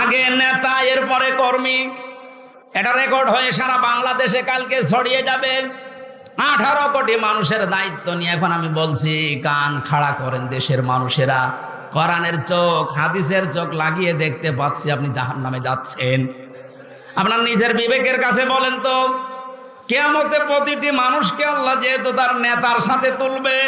আগে নেতা, এরপরে কর্মী। এটা রেকর্ড হয়ে সারা বাংলাদেশে কালকে ছড়িয়ে যাবে। 18 কোটি মানুষের দায়িত্ব নিয়ে এখন আমি বলছি, কান খাড়া করেন দেশের মানুষেরা। কোরআনের চোখ, হাদিসের চোখ লাগিয়ে দেখতে পাচ্ছি আপনি জাহান্নামে যাচ্ছেন। আপনার নিজের বিবেকের কাছে বলেন তো, কিয়ামতে প্রতিটি মানুষকে আল্লাহ যেহেতু তার নেতার সাথে তুলবে,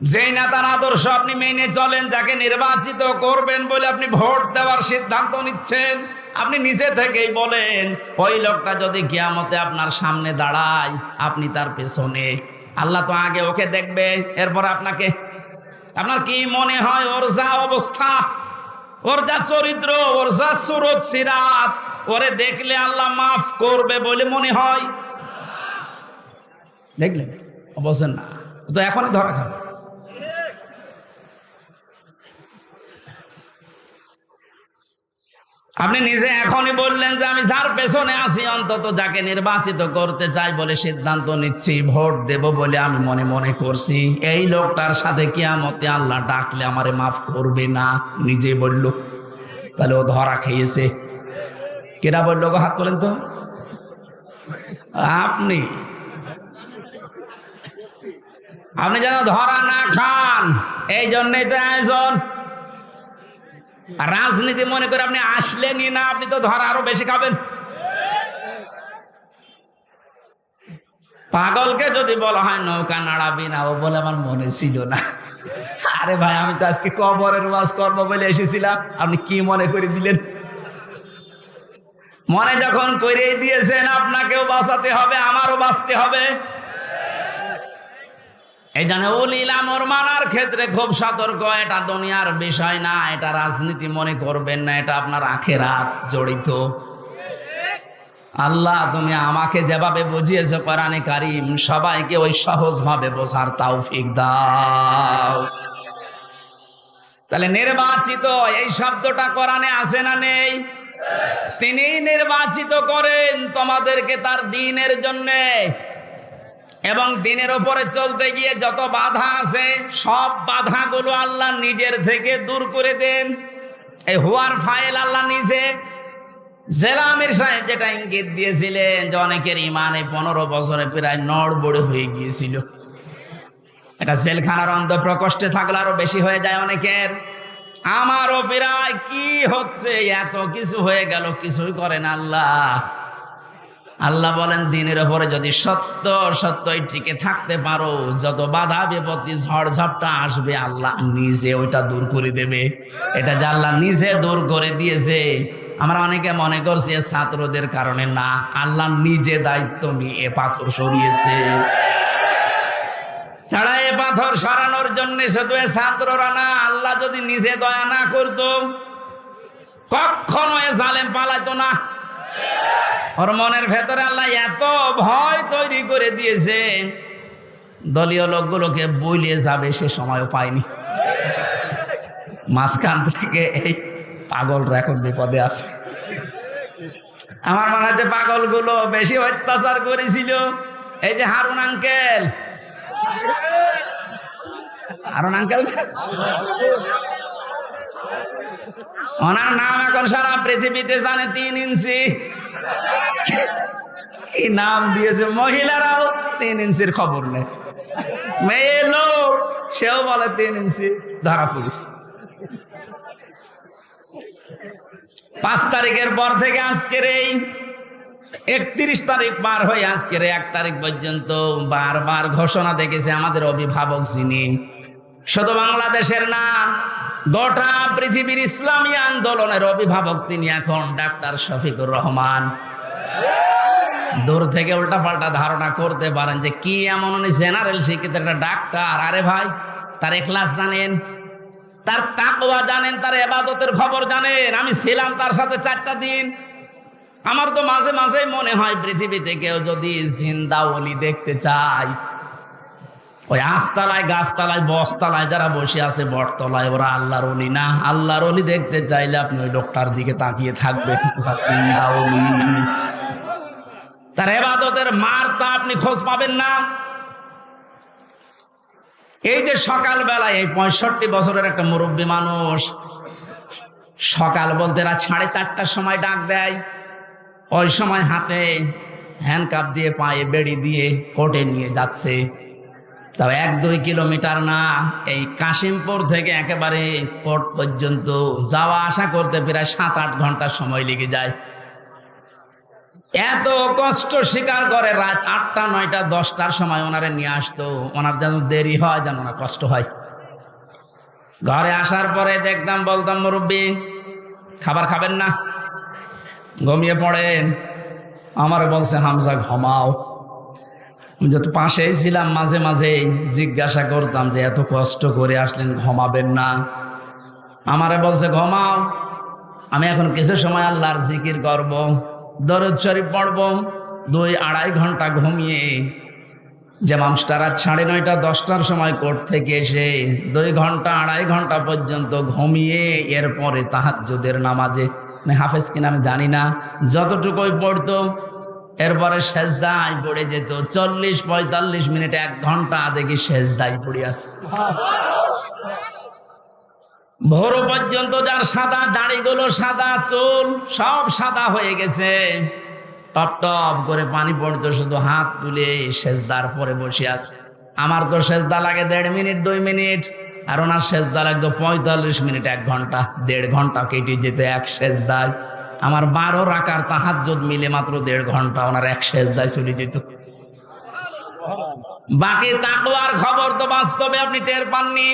যেই নেতার আদর্শ আপনি মেনে চলেন, যাকে নির্বাচিত করবেন বলে আপনি ভোট দেওয়ার সিদ্ধান্ত নিচ্ছেন, আপনি নিজে থেকেই বলেন ওই লোকটা যদি কিয়ামতে আপনার সামনে দাঁড়ায়, আপনি তার পেছনে, আল্লাহ তো আগে ওকে দেখবে, এরপর আপনাকে। আপনার কি মনে হয় ওর যা অবস্থা, ওর যা চরিত্র, ওর যা সুরত সিরাত, ওরে দেখলে আল্লাহ মাফ করবে বলে মনে হয়? দেখলেন? অবশ্যই না, তো এখনই ধরা খাবে। আপনি নিজে এখনই বললেন যে আমি যার পেছনে আছি, অন্তত যাকে নির্বাচিত করতে চাই বলে সিদ্ধান্ত নিচ্ছি, ভোট দেব বলে আমি মনে মনে করছি, এই লোকটার সাথে কিয়ামতে আল্লাহ ডাকলে আমারে মাফ করবে না, নিজে বলল। তাহলে ও ধরা খেয়েছে। কেরা বললো গো? হাত তোলেন তো। আপনি যেন ধরা না খান, এই জন্যই তো আয়োজন। রাজনীতি মনে করে আপনি আসলেনই না, আপনি তো ধরা আরো বেশি খাবেন। পাগলকে যদি বলা হয় নৌকা নাড়াবি না, ও বলে আমার মনে ছিল না। আরে ভাই, আমি তো আজকে কবরের ওয়াজ করবো বলে এসেছিলাম, আপনি কি মনে করে দিলেন? মনে যখন করে দিয়েছেন, আপনাকেও বাঁচাতে হবে, আমারও বাঁচতে হবে। এই জন্য উলিল আমর মানার ক্ষেত্রে খুব সতর্ক। এটা দুনিয়ার বিষয় না, এটা রাজনীতি মনে করবেন না, এটা আপনার আখিরাত জড়িত। আল্লাহ তুমি আমাকে যেভাবে বুঝিয়েছো কোরআনে কারীম, সবাইকে ওই সহজ ভাবে বোঝার তৌফিক দাও। তাহলে নির্বাচিত এই শব্দটা কোরআনে আছে না নেই? তিনি নির্বাচিত করেন তোমাদেরকে তার দ্বীনের জন্যে, এবং দিনের উপরে চলতে গিয়ে যত বাধা আছে, সব বাধাগুলো আল্লাহ নিজের থেকে দূর করে দেন। এই হুয়ার ফাইল আল্লাহ নিজে। জেলা আমির সাহেব যেটা ইঙ্গিত দিয়েছিলেন যে অনেকের ইমানে 15 বছরে প্রায় নড়বড়ে হয়ে গিয়েছিল, এটা জেলখানার অন্তঃপ্রকোষ্ঠে থাকলে আরো বেশি হয়ে যায় অনেকের। আমারও প্রায় কি হচ্ছে, এত কিছু হয়ে গেল, কিছুই করেন আল্লাহ। আল্লাহ বলেন দিনের উপরে যদি সত্যই টিকে থাকতে পারো, যত বাধা বিপত্তি ঝড় ঝাপটা আসবে আল্লাহ নিজে ওইটা দূর করে দেবে। এটা যে আল্লাহ নিজে দূর করে দিয়েছে, আমরা অনেকে মনে করছি ছাত্রদের কারণে, না, আল্লাহ নিজে দায়িত্ব নিয়ে এ পাথর সরিয়েছে। ছাড়া এ পাথর সরানোর জন্য শুধু ছাত্ররা না, আল্লাহ যদি নিজে দয়া না করতো, কখনো এ জালেম পালাইতো না। ওর মনের ভেতরে আল্লাহ এত ভয় তৈরি করে দিয়েছে, দলীয় লোকগুলোকে বইলিয়ে যাবে সে সময়ও পায়নি। মাঝখান থেকে এই পাগলরা এখন বিপদে আছে। আমার মনে হচ্ছে পাগলগুলো বেশি অত্যাচার করেছিল এই যে হারুন আঙ্কেল। ওনার নাম এখন সারা পৃথিবীতে জানে, 3 ইঞ্চি। কি নাম দিয়েছে, মহিলারাও 3 ইঞ্চির খবর নেই। মেয়ে লোক সেও বলে 3 ইঞ্চি, ধরা পুলিশ। 5 তারিখের পর থেকে আজকের এই 31 তারিখ পার হয়ে আজকের 1 তারিখ পর্যন্ত বারবার ঘোষণা দেখেছে আমাদের অভিভাবক যিনি, শুধু বাংলাদেশের না, গোটা পৃথিবীর ইসলামী আন্দোলনের অভিভাবক তিনি এখন ডাক্তার শফিকুর রহমান। দূর থেকে উল্টাপাল্টা ধারণা করতে পারেন যে কি এমন উনি জেনারেল শিক্ষিত একটা ডাক্তার। আরে ভাই, তার ইখলাস জানেন, তার তাকওয়া জানেন, তার ইবাদতের খবর জানেন। আমি ছিলাম তার সাথে 4টা দিন। আমার তো মাঝে মাঝে মনে হয় পৃথিবীতে কেউ যদি জিন্দা ওলি দেখতে চায়, ওই আস্তালায়, গাছতলায়, বসতলায় যারা বসে আছে, বটতলায়, ওরা আল্লাহর ওলি না। আল্লাহর ওলি দেখতে চাইলে আপনি ওই লোকটার দিকে তাকিয়ে থাকবেন। তার ইবাদতের মারটা আপনি খোঁজ পাবেন না। এই যে সকালবেলায় এই 65 বছরের একটা মুরব্বী মানুষ সকাল বলতে রাত 4:30টার সময় ডাক দেয়। ওই সময় হাতে হ্যান্ডকাপ দিয়ে পায়ে বেড়ি দিয়ে কোর্টে নিয়ে যাচ্ছে। তাও 1-2 কিলোমিটার না, এই কাশিমপুর থেকে একেবারে কোর্ট পর্যন্ত যাওয়া আসা করতে প্রায় 7-8 ঘন্টার সময় লেগে যায়। এত কষ্ট স্বীকার করে রাত 8টা 9টা 10টার সময় ওনারে নিয়ে আসতো। ওনার যেন দেরি হয়, যেন ওনার কষ্ট হয়। ঘরে আসার পরে দেখতাম, বলতাম মুরব্বী খাবার খাবেন না, ঘুমিয়ে পড়েন। আমারে বলছে হামজা ঘুমাও। আমি যত পাশেই ছিলাম মাঝে মাঝে জিজ্ঞাসা করতাম যে এত কষ্ট করে আসলেন, ঘুমাবেন না? আমারে বলছে ঘুমাও, আমি এখন কিছু সময় আল্লাহর জিকির করব, দরুদ শরীফ পড়ব। 2-2.5 ঘন্টা ঘুমিয়ে যে মানুষটা রাত 9:30 10টার সময় কোর্ট থেকে এসে 2 ঘন্টা 2.5 ঘন্টা পর্যন্ত ঘুমিয়ে এরপরে তাহাজ্জুদের নামাজে, হাফেজ কিনা আমি জানি না, যতটুকুই পড়তো এরপরে সেজদায় পড়ে যেত। 40-45 মিনিট 1 ঘন্টা দেখি সেজদায় পড়ে আছে। ভোর পর্যন্ত যার সাদা দাড়িগুলো সাদা, চুল সব সাদা হয়ে গেছে, টপ টপ করে পানি পড়তো, শুধু হাত তুলে সেজদার পরে বসে আছে। আমার তো সেজদা লাগে 1.5 মিনিট 2 মিনিট, আর ওনার সেজদা লাগতো 45 মিনিট 1 ঘন্টা। 1.5 ঘন্টা কেটে যেত এক সেজদায়। আমার 12 রাকার তাহাজ্জুদ মিলে মাত্র 1.5 ঘন্টা ওনার এক সেজদায় চলে যেত। বাকি তাকওয়ার খবর তো বাস্তবে আপনি টের পাননি।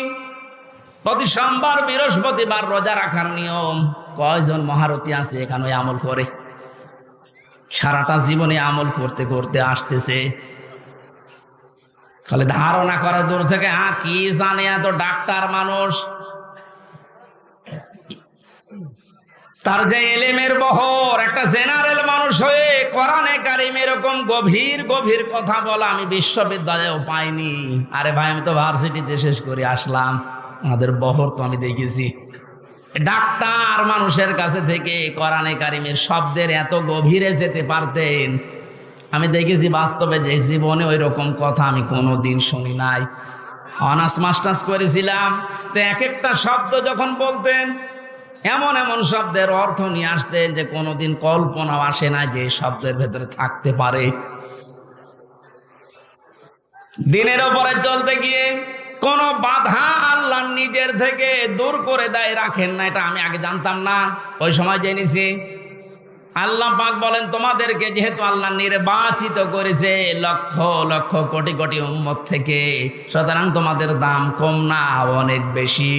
প্রতি সোমবার বৃহস্পতিবার রোজা রাখার নিয়ম, কয়জন মহারথী আছে এখানে আমল করে? সারাটা জীবনে আমল করতে করতে আসতেছে, খালি ধারণা করে দূর থেকে, কি জানে এত ডাক্তার মানুষ। তার যে এলেমের বহর, একটা জেনারেল মানুষ হয়ে কোরআনে কারিম এরকম গভীর গভীর কথা বলা আমি বিশ্ববিদ্যালয়েও পাইনি। আরে ভাই, আমি তো ভার্সিটিতে শেষ করে আসলাম, আমাদের বহর তো আমি দেখেছি। ডাক্তার মানুষের কাছে থেকে কোরআনে কারিমের শব্দের এত গভীরে যেতে পারতেন আমি দেখেছি বাস্তবে, যে জীবনে ওই রকম কথা আমি কোনোদিন শুনি নাই। অনার্স মাস্টার্স করেছিলাম, তো এক একটা শব্দ যখন বলতেন এমন এমন শব্দের অর্থ নিয়ে আসতেন যে কোনোদিন কল্পনাও আসে না যে শব্দের ভেতরে থাকতে পারে। দিনের ওপরে চলতে গিয়ে কোন বাধা আল্লাহ নিজের থেকে দূর করে দেয়, রাখেন না। এটা আমি আগে জানতাম না, ওই সময় জেনেছি। আল্লাহ পাক বলেন, তোমাদেরকে যেহেতু আল্লাহ নির্বাচিত করেছে লক্ষ লক্ষ কোটি কোটি উম্মত থেকে, সুতরাং তোমাদের দাম কম না, অনেক বেশি।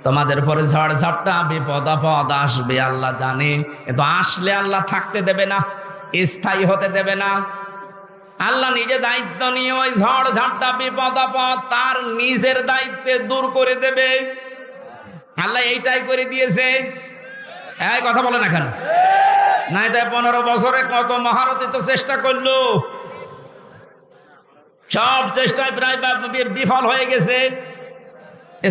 তোমাদের পরে ঝড় ঝাপটা বিপদ আপদ আসবে, আল্লাহ জানে। কিন্তু আসলে আল্লাহ থাকতে দেবে না, স্থায়ী হতে দেবে না। আল্লাহ নিজে দায়িত্ব নিয়ে ওই ঝড় ঝাপটা বিপদ আপদ তার নিজের দায়িত্বে দূর করে দেবে। আল্লাহ এইটাই করে দিয়েছে। এই কথা বলে না কেন? নাই তাই 15 বছরে কত মহারথী তো চেষ্টা করলো, সব চেষ্টায় প্রায় বিফল হয়ে গেছে।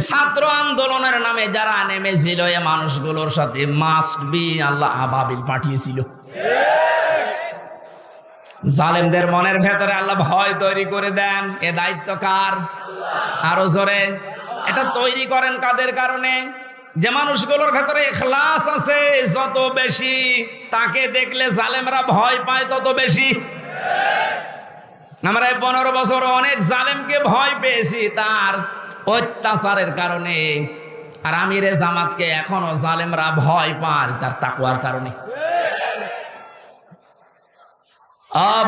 ছাত্র আন্দোলনের নামে যারা নেমেছিল, এ মানুষগুলোর সাথে মাস্ট বি আল্লাহ আবাবিল পাঠিয়েছিল। জালেমদের মনের ভেতরে আল্লাহ ভয় তৈরি করে দেন। এ দায়িত্ব কার? আরো জোরে। এটা তৈরি করেন কাদের কারণে? যে মানুষগুলোর ভেতরে ইখলাস আছে যত বেশি, তাকে দেখলে জালেমরা ভয় পায় তত বেশি। আমরা 15 বছর অনেক জালেমকে ভয় পেয়েছি তার অত্যাচারের কারণে, আর আমিরে জামাতকে এখনো জালেমরা ভয় পায় তার তাকওয়ার কারণে।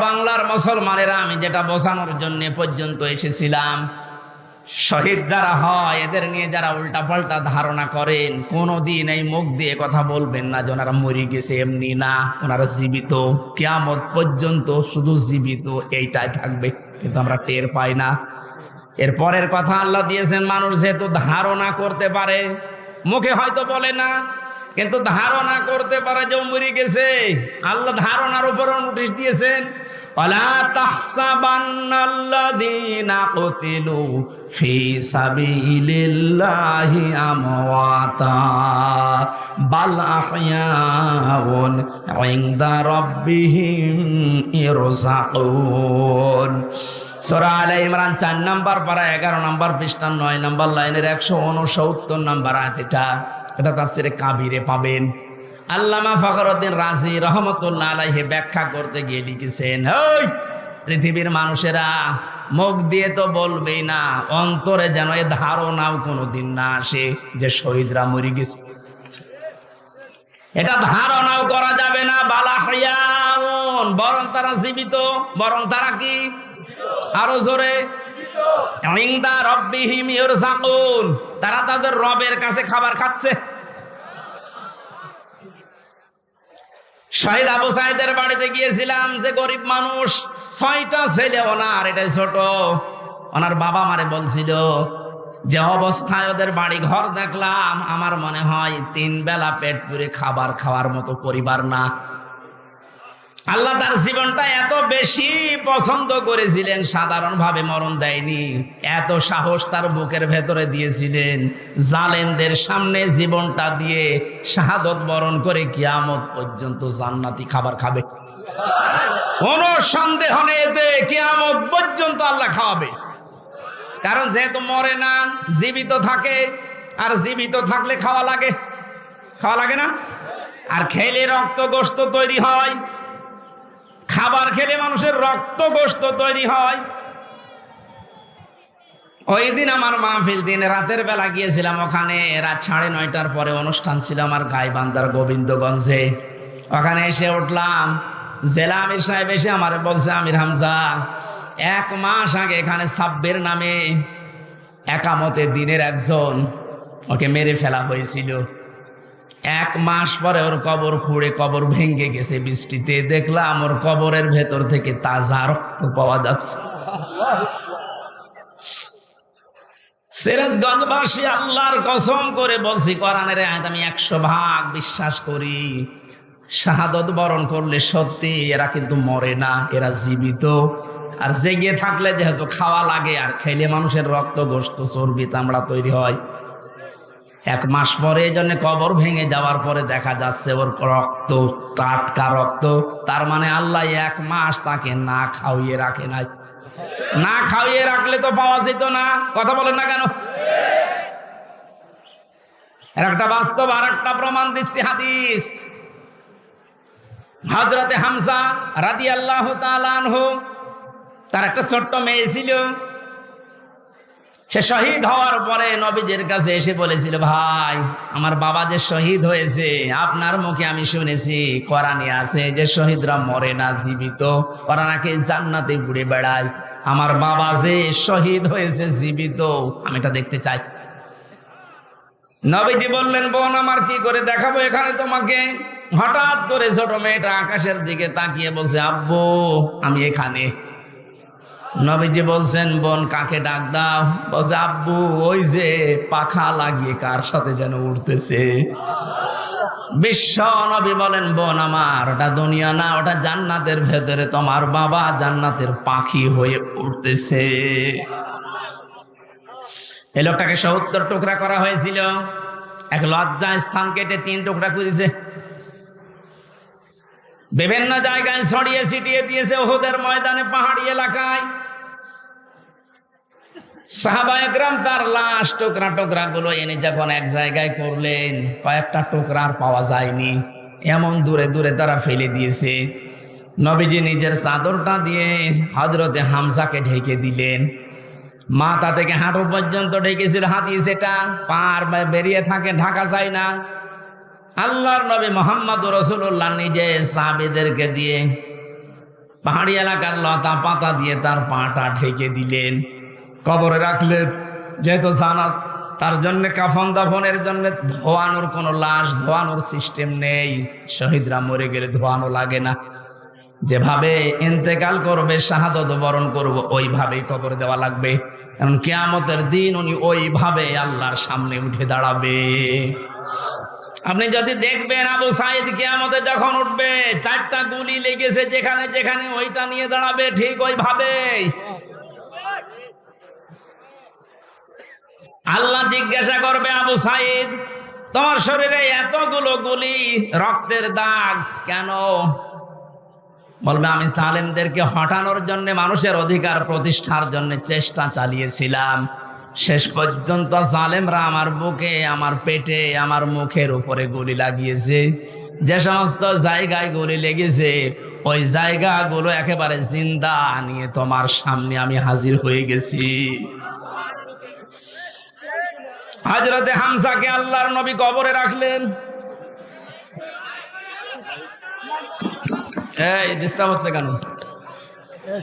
বাংলার মুসলমানেরা, আমি যেটা বোঝানোর জন্য পর্যন্ত এসেছিলাম, শহীদ যারা হয় এদের নিয়ে যারা উল্টা পাল্টা ধারণা করেন, কোনোদিন এই মুখ দিয়ে কথা বলবেন না যে ওনারা মরে গেছে, এমনি না, ওনারা জীবিত, কিয়ামত পর্যন্ত শুধু জীবিত এইটাই থাকবে। কিন্তু আমরা টের পাই না। এর পরের কথা আল্লাহ দিয়েছেন, মানুষ যেহেতু ধারণা করতে পারে, মুখে হয়তো বলে না, কিন্তু ধারণা করতে পারে যে মরে গেছে। আল্লাহ ধারণার উপর নোটিশ দিয়েছেন, ওয়ালা তাহসাবান্নাল্লাযীনা কুতিলু ফি সাবিলিল্লাহি আমওয়াতা। বাল আহইয়াউন ইনদা রাব্বিহিম ইরযাকুন। সূরা আলে ইমরান 4 নম্বর পারা 11 নম্বর পৃষ্ঠা 9 নম্বর লাইনের 169 নম্বর আয়াত। এটা তাফসীরে কাবিরে পাবেন। আল্লামা ফখরুদ্দিন রাজি রহমতুল্লাহ আলাইহি ব্যাখ্যা করতে গিয়ে লিখেছেন, ওই পৃথিবীর মানুষেরা মুখ দিয়ে তো বলবেই না, অন্তরে যেন এ ধারণাও কোনোদিন না আসে যে শহীদরা মরে গেছে। এটা ধারণাও করা যাবে না। বালাহিয়াউন, বরং তারা জীবিত। বরং তারা কি? আরো জোরে, ইনদা রাব্বিহিম ইরযাকুন, তারা তাদের রবের কাছে খাবার খাচ্ছে। শহীদ আবু সাইদের বাড়িতে গিয়েছিলাম, যে গরিব মানুষ, 6টা ছেলে ওনার, এটাই ছোট। ওনার বাবা মারে বলছিল যে অবস্থায় ওদের বাড়ি ঘর দেখলাম, আমার মনে হয় 3 বেলা পেট পুরে খাবার খাওয়ার মতো পরিবার না। আল্লাহ তার জীবনটা এত বেশি পছন্দ করেছিলেন, সাধারণভাবে মরণ দেয়নি। এত সাহস তার বুকের ভেতরে দিয়েছিলেন, জালেমদের সামনে জীবনটা দিয়ে শাহাদত বরণ করে কিয়ামত পর্যন্ত জান্নাতি খাবার খাবে। কোনো সন্দেহ নেই, এতে কিয়ামত পর্যন্ত আল্লাহ খাওয়াবে। কারণ যেহেতু মরে না, জীবিত থাকে, আর জীবিত থাকলে খাওয়া লাগে। খাওয়া লাগে না? আর খেলে রক্ত গোশত তৈরি হয়। খাবার খেলে মানুষের রক্ত গোশত তৈরি হয়। ওই দিন আমার মাহফিল, দিন রাতের বেলা গিয়েছিলাম ওখানে। রাত 9:30টার পরে অনুষ্ঠান ছিল আমার গাইবান্ধার গোবিন্দগঞ্জে। ওখানে এসে উঠলাম, জেলা আমির সাহেব এসে আমার বলছে, আমির হামজা, 1 মাস আগে এখানে সাব্বির নামে একামতে দিনের একজন, ওকে মেরে ফেলা হয়েছিল। 1 মাস পরে ওর কবর খুঁড়ে কবর ভেঙে গেছে বৃষ্টিতে। দেখলাম ওর কবরের ভেতর থেকে তাজা রক্ত পাওয়া যাচ্ছে। সিরাজগঞ্জবাসী, আল্লাহর কসম করে বলছি, কোরআনের আয়াত আমি 100% বিশ্বাস করি। শাহাদত বরণ করলে সত্যি এরা কিন্তু মরে না, এরা জীবিত। আর জেগে থাকলে যেহেতু খাওয়া লাগে, আর খেলে মানুষের রক্ত গোশত চর্বি চামড়া তৈরি হয়। 1 মাস পরে এই জন্য কবর ভেঙে যাওয়ার পরে দেখা যাচ্ছে ওর রক্ত টাটকা রক্ত। তার মানে আল্লাহ 1 মাস তাকে না খাওয়িয়ে রাখে নাই। না খাওয়িয়ে রাখলে তো পাওয়া যেত না। কথা বলেন না কেন? এর একটা বাস্তব আর একটা প্রমাণ দিচ্ছি, হাদিস। হযরতে হামজা রাদিয়াল্লাহু তাআলা আনহু, তার একটা ছোট্ট মেয়ে ছিল। সে শহীদ হওয়ার পরে নবীজির কাছে এসে বলেছিল, ভাই, আমার বাবা যে শহীদ হয়েছে, আপনার মুখে আমি শুনেছি, কোরআনে আছে যে শহীদরা মরে না, জীবিত, ওরা নাকি জান্নাতে ঘুরে বেড়ায়। আমার বাবা যে শহীদ হয়েছে জীবিত, আমি এটা দেখতে চাই। নবীজি বললেন, বোন আমার, কি করে দেখাবো এখানে তোমাকে? হঠাৎ করে ছোট মেয়েটা আকাশের দিকে তাকিয়ে বলছে, আব্বু আমি এখানে। নবীজি বলছেন, বোন কাকে ডাক দাও? বলছে, আব্বু ওই যে পাখা লাগিয়ে কার সাথে যেন উঠতেছে। বিশ্ব নবী বলেন, বোন আমার, ওটা দুনিয়া না, ওটা জান্নাতের ভেতরে তোমার বাবা জান্নাতের পাখি হয়ে উঠতেছে। এই লোকটাকে 70 টুকরা করা হয়েছিল। এক লজ্জা স্থান কেটে 3 টুকরা করেছে। বিভিন্ন জায়গায় ছড়িয়ে ছিটিয়ে দিয়েছে, উহুদের ময়দানে, পাহাড়ি এলাকায়। সাহাবায়ে কেরাম তার লাশ টুকরা টুকরা গুলো এনে যখন এক জায়গায় করলেন, কয়েকটা টুকরা আর পাওয়া যায়নি, এমন দূরে দূরে তারা ফেলে দিয়েছে। নবীজি নিজের চাদরটা দিয়ে হযরতে হামজাকে ঢেকে দিলেন। মাথা থেকে হাঁটু পর্যন্ত ঢেকেছিল হাদিস এটা, পার বেরিয়ে থাকে, ঢাকা যায় না। আল্লাহর নবী মুহাম্মদুর রাসূলুল্লাহ নিজে সাহাবীদেরকে দিয়ে পাহাড়ি এলাকার লতা পাতা দিয়ে তার পাটা ঢেকে দিলেন, কবরে রাখলেন। যেহেতু জানা তার জন্য কাফন দাফনের জন্য ধোয়ানোর কোনো লাশ ধোয়ানোর সিস্টেম নেই, শহীদরা মরে গেলে ধোয়ানো লাগে না। যেভাবে ইন্তেকাল করবে, শাহাদত বরণ করব, ওইভাবেই কবর দেওয়া লাগবে। কারণ কিয়ামতের দিন উনি ওইভাবে আল্লাহর সামনে উঠে দাঁড়াবে। আপনি যদি দেখবেন আবু সাইদ কিয়ামতে যখন উঠবে, 4টা গুলি লেগেছে যেখানে যেখানে, ওইটা নিয়ে দাঁড়াবে ঠিক ওইভাবে। আল্লাহ জিজ্ঞাসা করবে, আবু সাইদ তোমার শরীরে এতগুলো গুলি, রক্তের দাগ কেন? বলবে আমি জালেমদেরকে হটানোর জন্য, মানুষের অধিকার প্রতিষ্ঠার জন্য চেষ্টা চালিয়েছিলাম। শেষ পর্যন্ত জালেমরা আমার বুকে, আমার পেটে, আমার মুখের উপরে গুলি লাগিয়েছে। যে সমস্ত জায়গায় গুলি লেগেছে ওই জায়গাগুলো একেবারে জিন্দা নিয়ে তোমার সামনে আমি হাজির হয়ে গেছি। হযরতে হামজাকে আল্লাহর নবী কবরে রাখলেন। এই ডিস্টার্ব হচ্ছে কেন?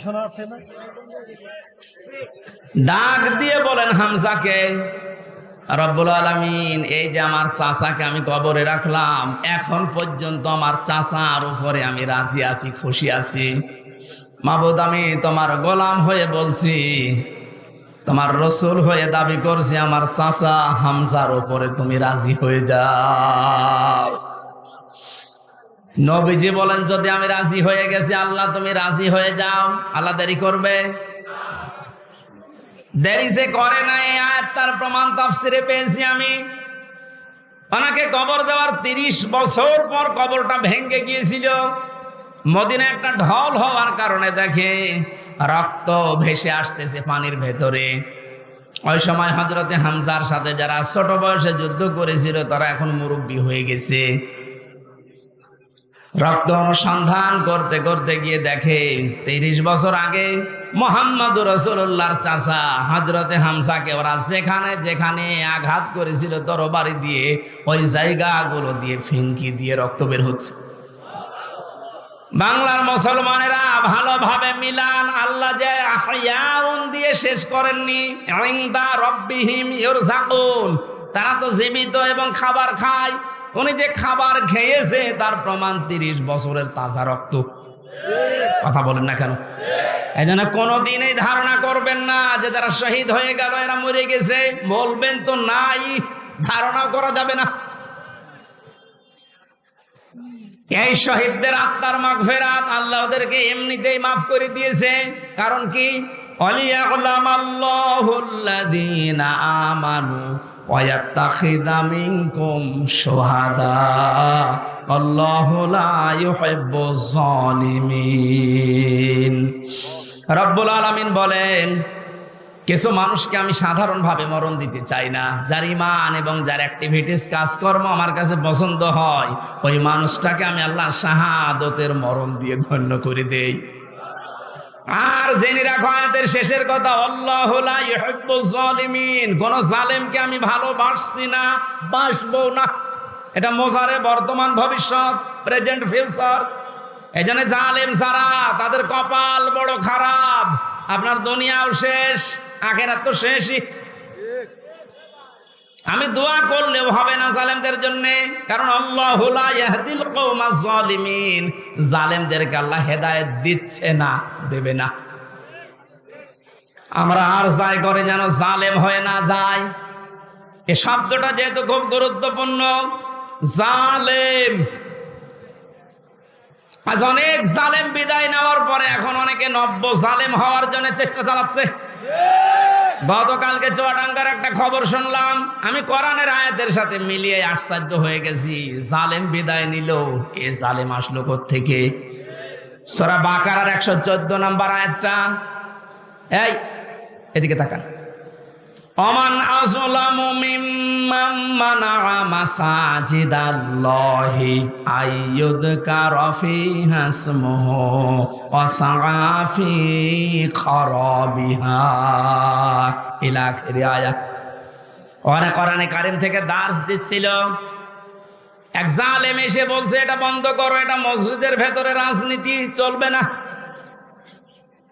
শোনা আছে না? ডাক দিয়ে বলেন হামজাকে, রব্বুল আলামিন, এই যে আমার চাচাকে আমি কবরে রাখলাম, এখন পর্যন্ত আমার চাচার উপরে আমি রাজি আছি, খুশি আছি। মাবুদ, আমি তোমার গোলাম হয়ে বলছি, তোমার রসুল হয়ে দাবি করছি, আমার চাচা হামজার উপরে তুমি রাজি হয়ে যাও। নবীজি বলেন, যদি আমি রাজি হয়ে গেছি, আল্লাহ তুমি রাজি হয়ে যাও। আল্লাহ দেরি করবে? দেরি যে করে না, এই আয়াত তার প্রমাণ তাফসিরে পেয়েছি আমি। ওনাকে কবর দেওয়ার 30 বছর পর কবরটা ভেঙে গিয়েছিল। মদিনায় একটা ঢল হওয়ার কারণে দেখে রক্ত ভেসে আসতেছে পানির ভেতরে। ওই সময় হযরতে হামজার সাথে যারা ছোট বয়সে যুদ্ধ করেছিল তারা এখন মুরব্বী হয়ে গেছে। রক্ত অনুসন্ধান করতে করতে গিয়ে দেখে 30 বছর আগে মুহাম্মদুর রাসূলুল্লাহর চাচা হযরতে হামজাকে ওরা যেখানে যেখানে আঘাত করেছিল তরবারি দিয়ে, ওই জায়গাগুলো দিয়ে ফিনকি দিয়ে রক্ত বের হচ্ছে। বাংলার মুসলমানেরা ভালোভাবে মিলান, আল্লাহ যে আহয়াউন দিয়ে শেষ করেননি, ইনদা রাব্বিহিম ইরযাকুন, তারা তো জীবিত এবং খাবার খায়। উনি যে খাবার খেয়েছে তার প্রমাণ 30 বছরের তাজা রক্ত। কথা বলেন না কেন? এই জন্য কোনোদিন এই ধারণা করবেন না যে যারা শহীদ হয়ে গেল এরা মরে গেছে, বলবেন তো নাই, ধারণা করা যাবে না। এই শহীদদের আত্মার মাগফিরাত আল্লাহ ওদেরকে এমনিতেই মাফ করে দিয়েছে। কারণ কি? ওয়ালিয়াকুলামাল্লাহুল্লাযীনা আমানু ওয়া ইয়াত্তাখিযা মিনকুম শুহাদা আল্লাহু লা ইউহিব্বুয যালিমিন। রব্বুল আলামিন বলেন, কিছু মানুষকে আমি সাধারণভাবে মরণ দিতে চাই না। যার ঈমান এবং যার অ্যাক্টিভিটিস, কাজকর্ম আমার কাছে পছন্দ হয়, ওই মানুষটাকে আমি আল্লাহর শাহাদতের মরণ দিয়ে ধন্য করে দেই। আর জেনে রাখো আয়াতের শেষের কথা, আল্লাহু লা ইউহিব্বুয যালিমিন, কোন জালেমকে আমি ভালোবাসছি না, বাসবো না। এটা মোজারে, বর্তমান, ভবিষ্যৎ, প্রেজেন্ট, ফিউচার। এজন্য জালেম যারা, তাদের কপাল বড় খারাপ। আপনার দুনিয়াও শেষ, আখিরাত তো শেষই। আমি দোয়া করলেও হবে না জালেমদের জন্য, কারণ আল্লাহু লা ইয়াহদিল কওমাজ জালিমিন, জালেমদেরকে আল্লাহ হেদায়েত দিচ্ছে না, দেবে না। আমরা আর যাই করে যেন জালেম হয়ে না যায়। এই শব্দটা যেহেতু খুব গুরুত্বপূর্ণ, জালেম। আজ অনেক জালেম বিদায় নেওয়ার পরে এখন অনেকে নব্য জালেম হওয়ার জন্য চেষ্টা চালাচ্ছে। গতকালকে চুয়াডাঙ্গার একটা খবর শুনলাম, আমি কোরআনের আয়াতের সাথে মিলিয়ে আশ্চর্য হয়ে গেছি। জালেম বিদায় নিল, এ জালেম আসলো কোত্থেকে? সূরা বাকারার 114 নম্বর আয়াতটা। এই এদিকে তাকান। ওমান আযলামু মিম্মান মানাআ মাসাজিদাল্লাহি আইয়ুযকারা ফীহা ইসমুহু ওয়া সাআ ফী খারাবিহা ইলা আখিরি আয়াত। কোরআনে কারীম থেকে দার্স দিচ্ছিল, এক জালেম এসে বলছে এটা বন্ধ করো, এটা মসজিদের ভেতরে রাজনীতি চলবে না।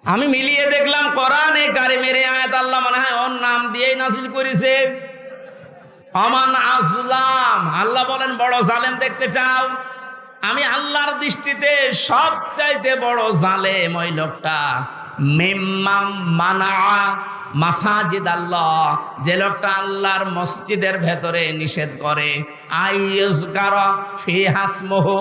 আমি মিলিয়ে দেখলাম কোরআনে কারিমের আয়াত আল্লাহ মনে হয় ওর নাম দিয়েই নাযিল করেছে। আমান আযলাম, আল্লাহ বলেন বড় জালেম দেখতে চাও? আমি আল্লাহর দৃষ্টিতে সবচাইতে বড় জালেম ওই লোকটা, মিম্মাম মানা মাসাজিদ আল্লাহ, যে লোকটা আল্লাহর মসজিদের ভেতরে নিষেধ করে, আইয়ুযকারা ফীহা ইসমুহু,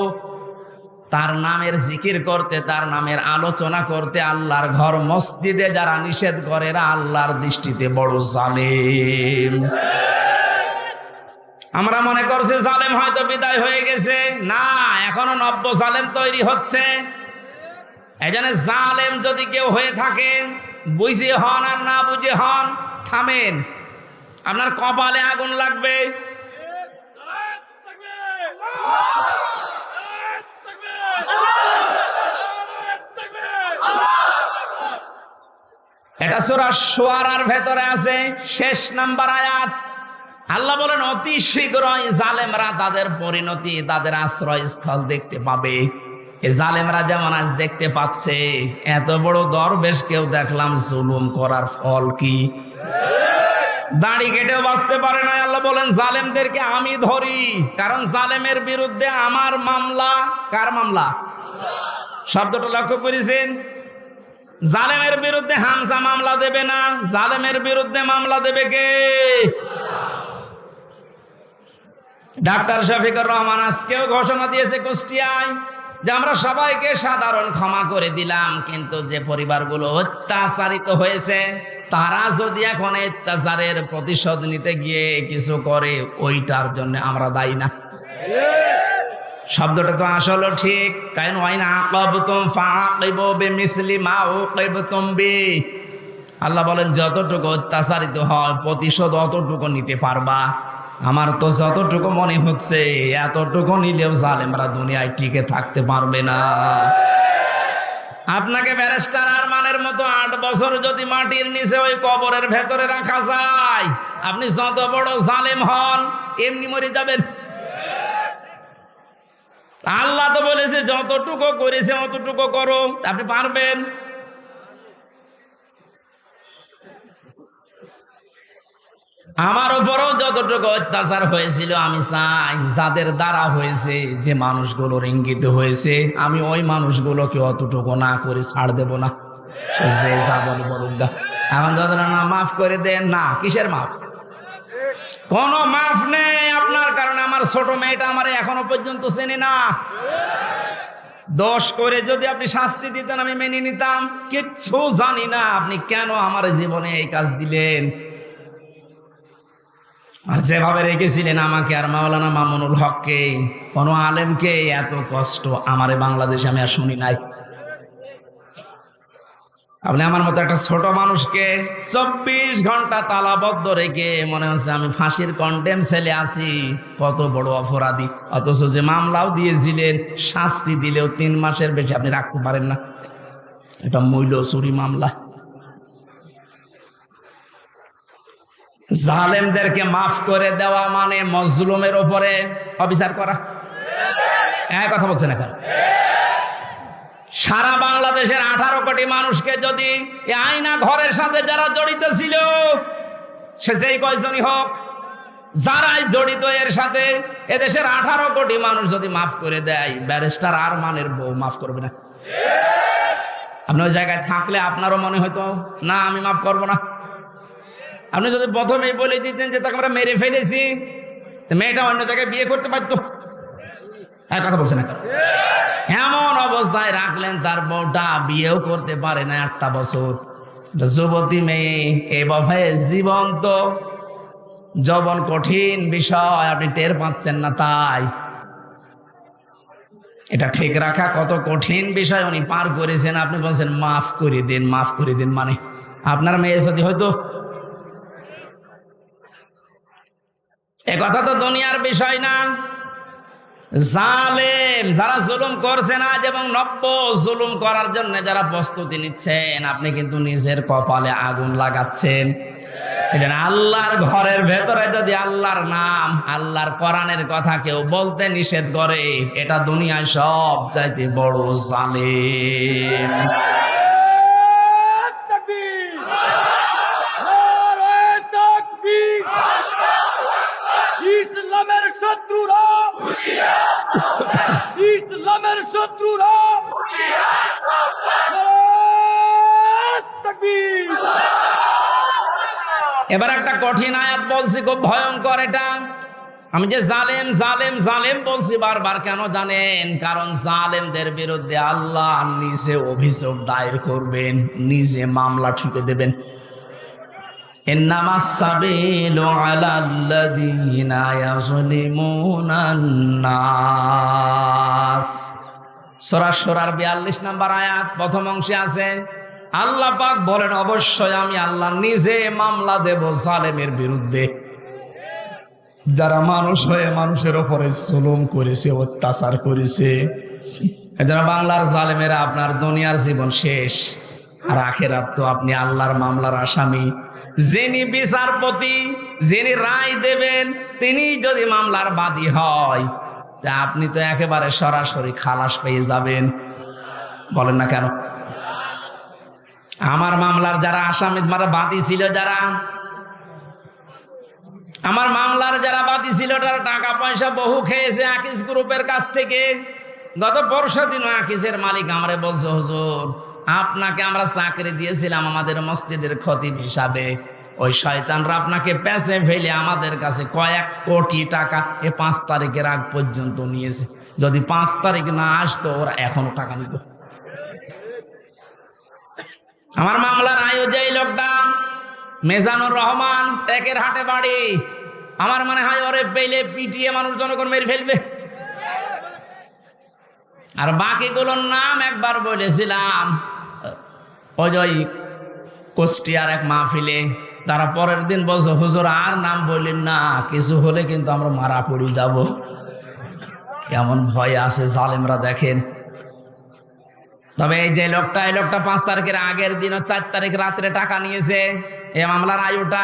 তার নামের জিকির করতে, তার নামের আলোচনা করতে, আল্লাহর ঘর মসজিদে যারা নিষেধ করে এরা আল্লাহর দৃষ্টিতে বড় জালেম। আমরা মনে করছি জালেম হয়তো বিদায় হয়ে গেছে, না, এখনো নব্য জালেম তৈরি হচ্ছে। এজন্য জালেম যদি কেউ হয়ে থাকেন, বুঝে হন আর না বুঝে হন, থামেন, আপনার কপালে আগুন লাগবে। এটা সূরা শুআরার ভেতরে আছে, শেষ নাম্বার আয়াত। আল্লাহ বলেন অতি শীঘ্রই জালেমরা তাদের পরিণতি, তাদের আশ্রয়স্থল দেখতে পাবে। এই জালেমরা যেমন আজ দেখতে পাচ্ছে, এত বড় দরবেশ কেউ দেখলাম জুলুম করার ফল কি? দাড়ি কেটেও বাঁচতে পারে না। আল্লাহ বলেন জালেমদেরকে আমি ধরি, কারণ জালেমের বিরুদ্ধে আমার মামলা। কার মামলা? শব্দটা লক্ষ্য করেছেন? জালেমের বিরুদ্ধে হামজা মামলা দেবে না, জালেমের বিরুদ্ধে মামলা দেবে কে? ডাক্তার শফিকুর রহমান আজকেও ঘোষণা দিয়েছে কুষ্টিয়ায় যে আমরা সবাইকে সাধারণ ক্ষমা করে দিলাম, কিন্তু যে পরিবারগুলো অত্যাচারিত হয়েছে তারা যদি এখন অত্যাচারের প্রতিশোধ নিতে গিয়ে কিছু করে, ওইটার জন্য আমরা দায়ী না। শব্দটা তো আসলে ঠিক, কারণ ওয়াইন আকাবতুম ফাআকিবু বিমিসলি মা উকিবতুম বি। আল্লাহ বলেন যতটুকু অত্যাচারিত হয় প্রতিশোধ অতটুকু নিতে পারবা। আমার তো যতটুকু মনে হচ্ছে এতটুকু নিলেও জালেমরা দুনিয়ায় টিকে থাকতে পারবে না। আপনাকে ব্যারিস্টার আরমানের মতো 8 বছর যদি মাটির নিচে ওই কবরের ভেতরে রাখা যায়, আপনি যত বড় জালেম হন এমনি মরে যাবেন। আল্লাহ তো বলেছে যতটুকু করেছে অতটুকু করো, আপনি পারবেন? আমার উপরও যতটুকু অত্যাচার হয়েছিল, আমি চাই যাদের দ্বারা হয়েছে, যে মানুষগুলোর ইঙ্গিত হয়েছে, আমি ওই মানুষগুলোকে অতটুকু না করে ছাড় দেব না। যে যা বলে বলুক গা। এখন যদি না মাফ করে দেন, না, কিসের মাফ? কোনো মাফ নেই আপনার কারণে। আমার ছোট মেয়েটা আমার এখনো পর্যন্ত চেনে না। দোষ করে যদি আপনি শাস্তি দিতেন আমি মেনে নিতাম, কিচ্ছু জানি না আপনি কেন আমার জীবনে এই কাজ দিলেন। আর যেভাবে রেখেছিলেন আমাকে আর মাওলানা মামুনুল হককে, কোনো আলেমকে এত কষ্ট আমারে বাংলাদেশে আমি আর শুনি নাই। আপনি আমার মতো একটা ছোট মানুষকে 24 ঘন্টা তালাবদ্ধ রেখে মনে হচ্ছে আমি ফাঁসির কন্ডেম ছেলে আছি, কত বড় অপরাধী। অথচ যে মামলাও দিয়েছিলেন, শাস্তি দিলেও 3 মাসের বেশি আপনি রাখতে পারেন না। এটা মূল্য চুরি মামলা। জালেমদেরকে মাফ করে দেওয়া মানে মজলুমের উপরে অবিচার করা। এক কথা বলছেন এখন? সারা বাংলাদেশের 18 কোটি মানুষকে যদি এই আয়না ঘরের সাথে যারা জড়িত ছিল, সে যেই কয়জনই হোক, যারাই জড়িত এর সাথে, এদেশের 18 কোটি মানুষ যদি মাফ করে দেয়, ব্যারিস্টার আরমানের বউ মাফ করবে না? আপনি ওই জায়গায় থাকলে আপনারও মনে হতো না আমি মাফ করবো না। আপনি যদি প্রথমেই বলে দিতেন যে তাকে আমরা মেরে ফেলেছি, মেয়েটা অন্য জায়গায় বিয়ে করতে পারতো। এক কথা বলছেন না? এমন অবস্থায় রাখলেন তার বউটা বিয়েও করতে পারে না 8টা বছর। যুবতী মেয়ে এভাবে জীবন্ত, যৌবন কঠিন বিষয়, আপনি টের পাচ্ছেন না। তাই এটা ঠিক রাখা কত কঠিন বিষয় উনি পার করেছেন। আপনি বলছেন মাফ করে দিন, মাফ করে দিন। মানে আপনার মেয়ে যদি হয়তো, এ কথা তো দুনিয়ার বিষয় না। জালেম যারা জুলুম করছেন আজ এবং নব্য জুলুম করার জন্য যারা প্রস্তুতি নিচ্ছেন, আপনি কিন্তু নিজের কপালে আগুন লাগাচ্ছেন। আল্লাহর ঘরের ভেতরে যদি আল্লাহর নাম, আল্লাহর কোরআনের কথা কেউ বলতে নিষেধ করে, এটা দুনিয়ায় সব চাইতে বড় জালেম। ইসলামের শত্রুরা, ইসলামের শত্রুরা, এবার একটা কঠিন আয়াত বলছি, খুব ভয়ঙ্কর। এটা আমি যে জালেম জালেম জালেম বলছি বারবার, কেন জানেন? কারণ জালেমদের বিরুদ্ধে আল্লাহ নিজে অভিযোগ দায়ের করবেন, নিজে মামলা ঠুকে দেবেন। ইন্নামাস সাবিলু আলাল্লাযীনা ইয়াযলিমুনান নাস। সূরা শুরার 42 নম্বর আয়াত প্রথম অংশে আছে, আল্লাহ পাক বলেন অবশ্যই আমি আল্লাহ নিজে মামলা দেব জালেমের বিরুদ্ধে, যারা মানুষ হয়ে মানুষের উপরে জুলুম করেছে, অত্যাচার করেছে। এজন্য বাংলার জালেমেরা আপনার দুনিয়ার জীবন শেষ, আর আখেরাত তো আপনি আল্লাহর মামলার আসামি। যিনি বিচারপতি, যিনি রায় দেবেন, তিনি যদি মামলার বাদী হয়, তা আপনি তো একেবারে সরাসরি খালাস পেয়ে যাবেন। বলেন না কেন? আমার মামলার যারা আসামি মানে বাদী ছিল, যারা আমার মামলার যারা বাদী ছিল, তারা টাকা পয়সা বহু খেয়েছে আকিজ গ্রুপের কাছ থেকে। গত পরশু দিনও আকিজের মালিক আমারে বলছে, হুজুর আপনাকে আমরা চাকরি দিয়েছিলাম আমাদের মসজিদের খতিব হিসাবে, ওই শয়তানরা আপনাকে পেছে ফেলে আমাদের কাছে কয়েক কোটি টাকা 5 তারিখের আগ পর্যন্ত নিয়েছে। যদি 5 তারিখ না আসতো ওরা এখনো টাকা নিত। আমার মামলার আয়ু যেই লোকটা মেজানুর রহমান, টেকের হাটে বাড়ি, আমার মনে হয় ওরে পেলে পিটিয়ে মানুষ জনগণ মেরে ফেলবে। আর বাকিগুলোর নাম একবার বলেছিলাম ওই কুষ্টিয়ার এক মাহফিলে, তারা পরের দিন বলছে, হুজুর আর নাম বললেন না, কিছু হলে কিন্তু আমরা মারা পড়ে যাব। কেমন ভয় আছে জালেমরা দেখেন। তবে এই যে লোকটা, এই লোকটা 5 তারিখের আগের দিন 4 তারিখ রাত্রে টাকা নিয়েছে। এই মামলার আয়ুটা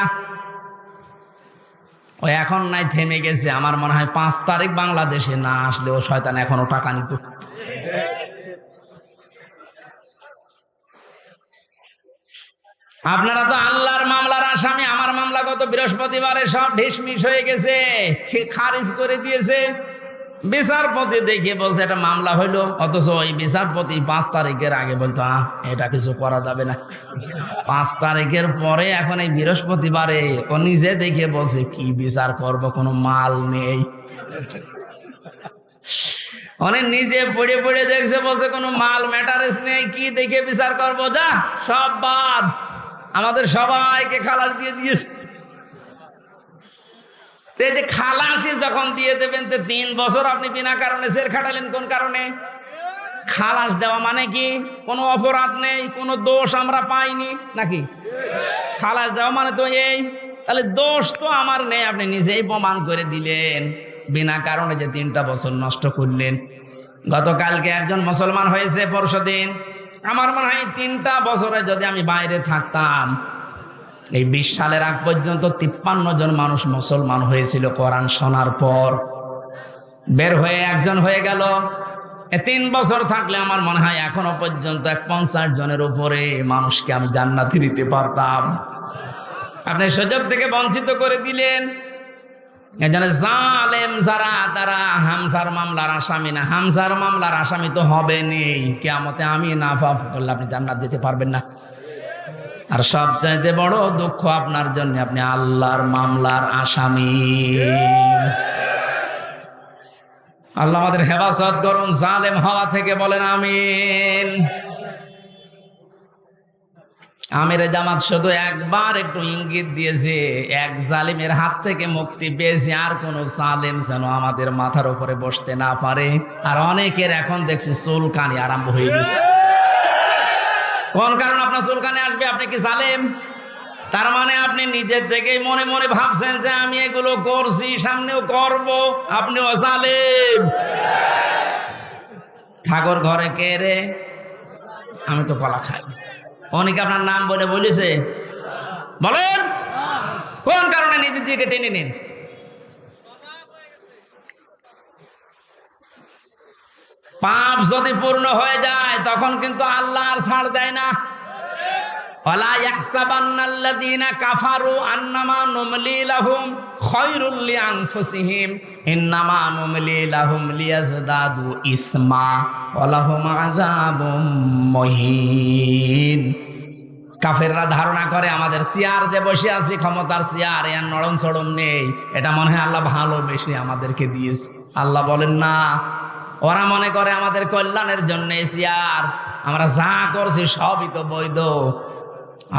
ও এখন নাই, থেমে গেছে। আমার মনে হয় 5 তারিখ বাংলাদেশে না আসলে ও শয়তান এখনো টাকা নিত। আপনারা তো আল্লাহর মামলার আসামি। আমার মামলা গত বৃহস্পতিবারে সব ঢিসমিস হয়ে গেছে, খারিজ করে দিয়েছে। বিচারপতি দেখে বলছে এটা মামলা হইলো, অথচ ওই বিচারপতি 5 তারিখের আগে বলতো এটা কিছু করা যাবে না। 5 তারিখের পরে এখন এই বৃহস্পতিবারে ও নিজে দেখে বলছে কি বিচার করব, কোনো মাল নেই। অনেক নিজে পড়ে পড়ে দেখছে, বলছে কোনো মাল ম্যাটারেস নেই, কি দেখে বিচার করব, যা সব বাদ। আমাদের সবাইকে খালাস দিয়ে দিয়েছে। যে খালাসি যখন দিয়ে দেবেন, তো 3 বছর আপনি বিনা কারণে জেল খাটালেন কোন কারণে? খালাস দেওয়া মানে কি কোনো অপরাধ নেই, কোনো দোষ আমরা পাইনি নাকি? খালাস দেওয়া মানে তো এই, তাহলে দোষ তো আমার নেই, আপনি নিজেই প্রমাণ করে দিলেন। বিনা কারণে যে 3টা বছর নষ্ট করলেন। গতকালকে একজন মুসলমান হয়েছে পরশুদিন। আমার মনে হয় 3টা বছরে যদি আমি বাইরে থাকতাম, এই 20 সালের আগ পর্যন্ত 53 জন মানুষ মুসলমান হয়েছিল কোরআন শোনার পর। বের হয়ে একজন হয়ে গেল। 3 বছর থাকলে আমার মনে হয় এখনো পর্যন্ত 50 জনের উপরে মানুষকে আমি জান্নাতে দিতে পারতাম। আপনি সুযোগ থেকে বঞ্চিত করে দিলেন। এজন্য জালেম যারা, তারা হামজার মামলার আসামি না। হামজার মামলার আসামি তো হবেনই। কিয়ামতে আমি না পাপ করলে আপনি জান্নাত যেতে পারবেন না। আর সবচাইতে বড় দুঃখ আপনার জন্য, আপনি আল্লাহর মামলার আসামি। আল্লাহ আমাদের হেফাজত করুন জালেম হওয়া থেকে, বলেন আমিন। আমিরে জামাত শুধু একবার একটু ইঙ্গিত দিয়েছে, এক জালিমের হাত থেকে মুক্তি পেয়েছে, আর কোন জালেম যেন আমাদের মাথার উপরে বসতে না পারে। আর অনেকের এখন দেখছি চুলকানি আরম্ভ হয়ে গেছে। কোন কারণ আপনার চুলকানি আসবে? আপনি কি জালেম? তার মানে আপনি নিজের থেকেই মনে মনে ভাবছেন যে আমি এগুলো করছি, সামনেও করব। আপনিও জালেম। ঠাকুর ঘরে কে রে? আমি তো কলা খাই। অনেকে আপনার নাম বলে বলেছে, বলেন কোন কারণে নিজের দিকে টেনে নিন? পাপ যদি পূর্ণ হয়ে যায় তখন কিন্তু আল্লাহ আর ছাড় দেয় না। ওয়ালা ইয়াহসাবান্নাল্লাযীনা কাফারু আন্নামা নুমলি লাহুম খায়রুল লিআনফুসিহিম ইন্নামা নুমলি লাহুম লিয়াজদাদু ইসমা ওয়া লাহুম আযাবুম মুহিন। কাফেররা ধারণা করে আমাদের চেয়ার যে বসে আছি, ক্ষমতার চেয়ার, এর নড়ন চড়ন নেই, এটা মনে হয় আল্লাহ ভালোবেসে আমাদেরকে দিয়েছে। আল্লাহ বলেন না, ওরা মনে করে আমাদের কল্যাণের জন্য চেয়ার, আমরা যা করছি সবই তো বৈধ।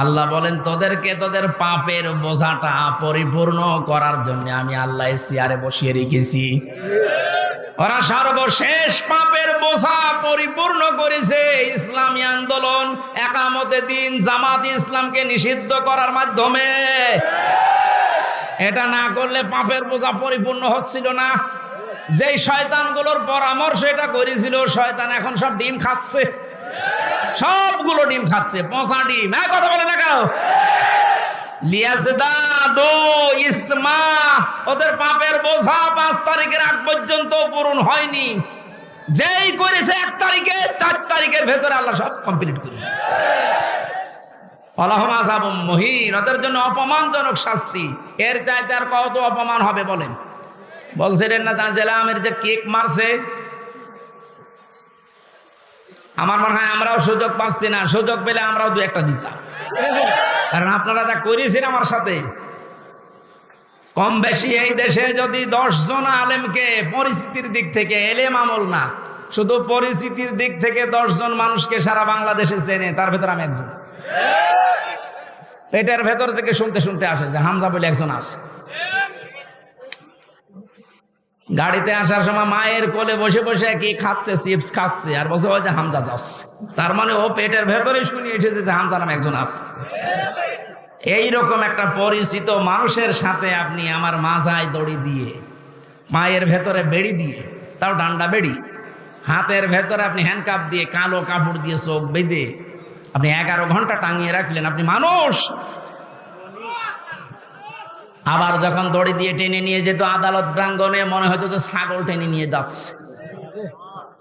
আল্লাহ বলেন তোদেরকে তোদের পাপের বোঝাটা পরিপূর্ণ করার জন্য আমি আল্লাহ চেয়ারে বসিয়ে রেখেছি। ওরা সর্বশেষ পাপের বোঝা পরিপূর্ণ করেছে ইসলামী আন্দোলন, একামতে দিন, জামাত ইসলামকে নিষিদ্ধ করার মাধ্যমে। এটা না করলে পাপের বোঝা পরিপূর্ণ হচ্ছিল না। যেই শয়তানগুলোর পরামর্শ এটা করেছিল, শয়তান এখন সব ডিম খাচ্ছে, সবগুলো ডিম খাচ্ছে, পচা ডিম। কথা বলে না কেউ। ওদের পাপের বোঝা 5 তারিখের আগ পর্যন্ত পূরণ হয়নি। যেই করেছে 1 তারিখে, 4 তারিখের ভেতরে আল্লাহ সব কমপ্লিট করে মহিন। ওদের জন্য অপমানজনক শাস্তি। এর চাইতে আর কত অপমান হবে বলেন? বলছিলেন না তানজিলা আমির যে কেক মারছে, আমার মনে হয় আমরাও সুযোগ পাচ্ছি না, সুযোগ পেলে আমরাও 2-1টা দিতাম। কারণ আপনারা যা করেছেন আমার সাথে, কম বেশি এই দেশে যদি 10 জন আলেমকে পরিস্থিতির দিক থেকে, এলেম আমল না, শুধু পরিস্থিতির দিক থেকে 10 জন মানুষকে সারা বাংলাদেশে চেনে, তার ভেতর আমি একজন। পেটের ভেতর থেকে শুনতে শুনতে আসে যে হামজা বলে একজন আছে। গাড়িতে আসার সময় মায়ের কোলে বসে বসে কি খাচ্ছে, চিপস খাচ্ছে, আর বলছে ওই যে হামজা যাচ্ছে। তার মানে ও পেটের ভেতরে শুনে এসেছে যে হামজা নামে একজন আছে। এইরকম একটা পরিচিত মানুষের সাথে আপনি আমার মাজায় দড়ি দিয়ে, মায়ের ভেতরে বেড়ি দিয়ে, তাও ডান্ডা বেড়ি, হাতের ভেতরে আপনি হ্যান্ডকাপ দিয়ে, কালো কাপড় দিয়ে চোখ বেঁধে আপনি 11 ঘন্টা টাঙিয়ে রাখলেন, আপনি মানুষ। আবার যখন দড়ি দিয়ে টেনে নিয়ে যেত আদালত প্রাঙ্গণে, মনে হতো যে ছাগল টেনে নিয়ে যাচ্ছে।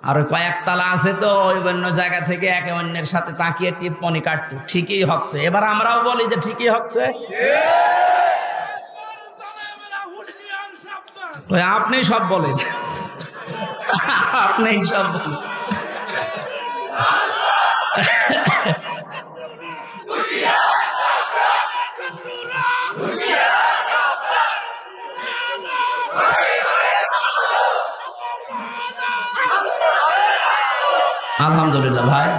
আর ওই কয়েকতলা আছে তো, ওই অন্য জায়গা থেকে একে অন্যের সাথে তাকিয়ে টিপ্পনি কাটতো, ঠিকই হচ্ছে। এবার আমরাও বলি যে ঠিকই হচ্ছে। আপনি সব বলেন, আপনি সব বলেন। আলহামদুলিল্লাহ ভাই,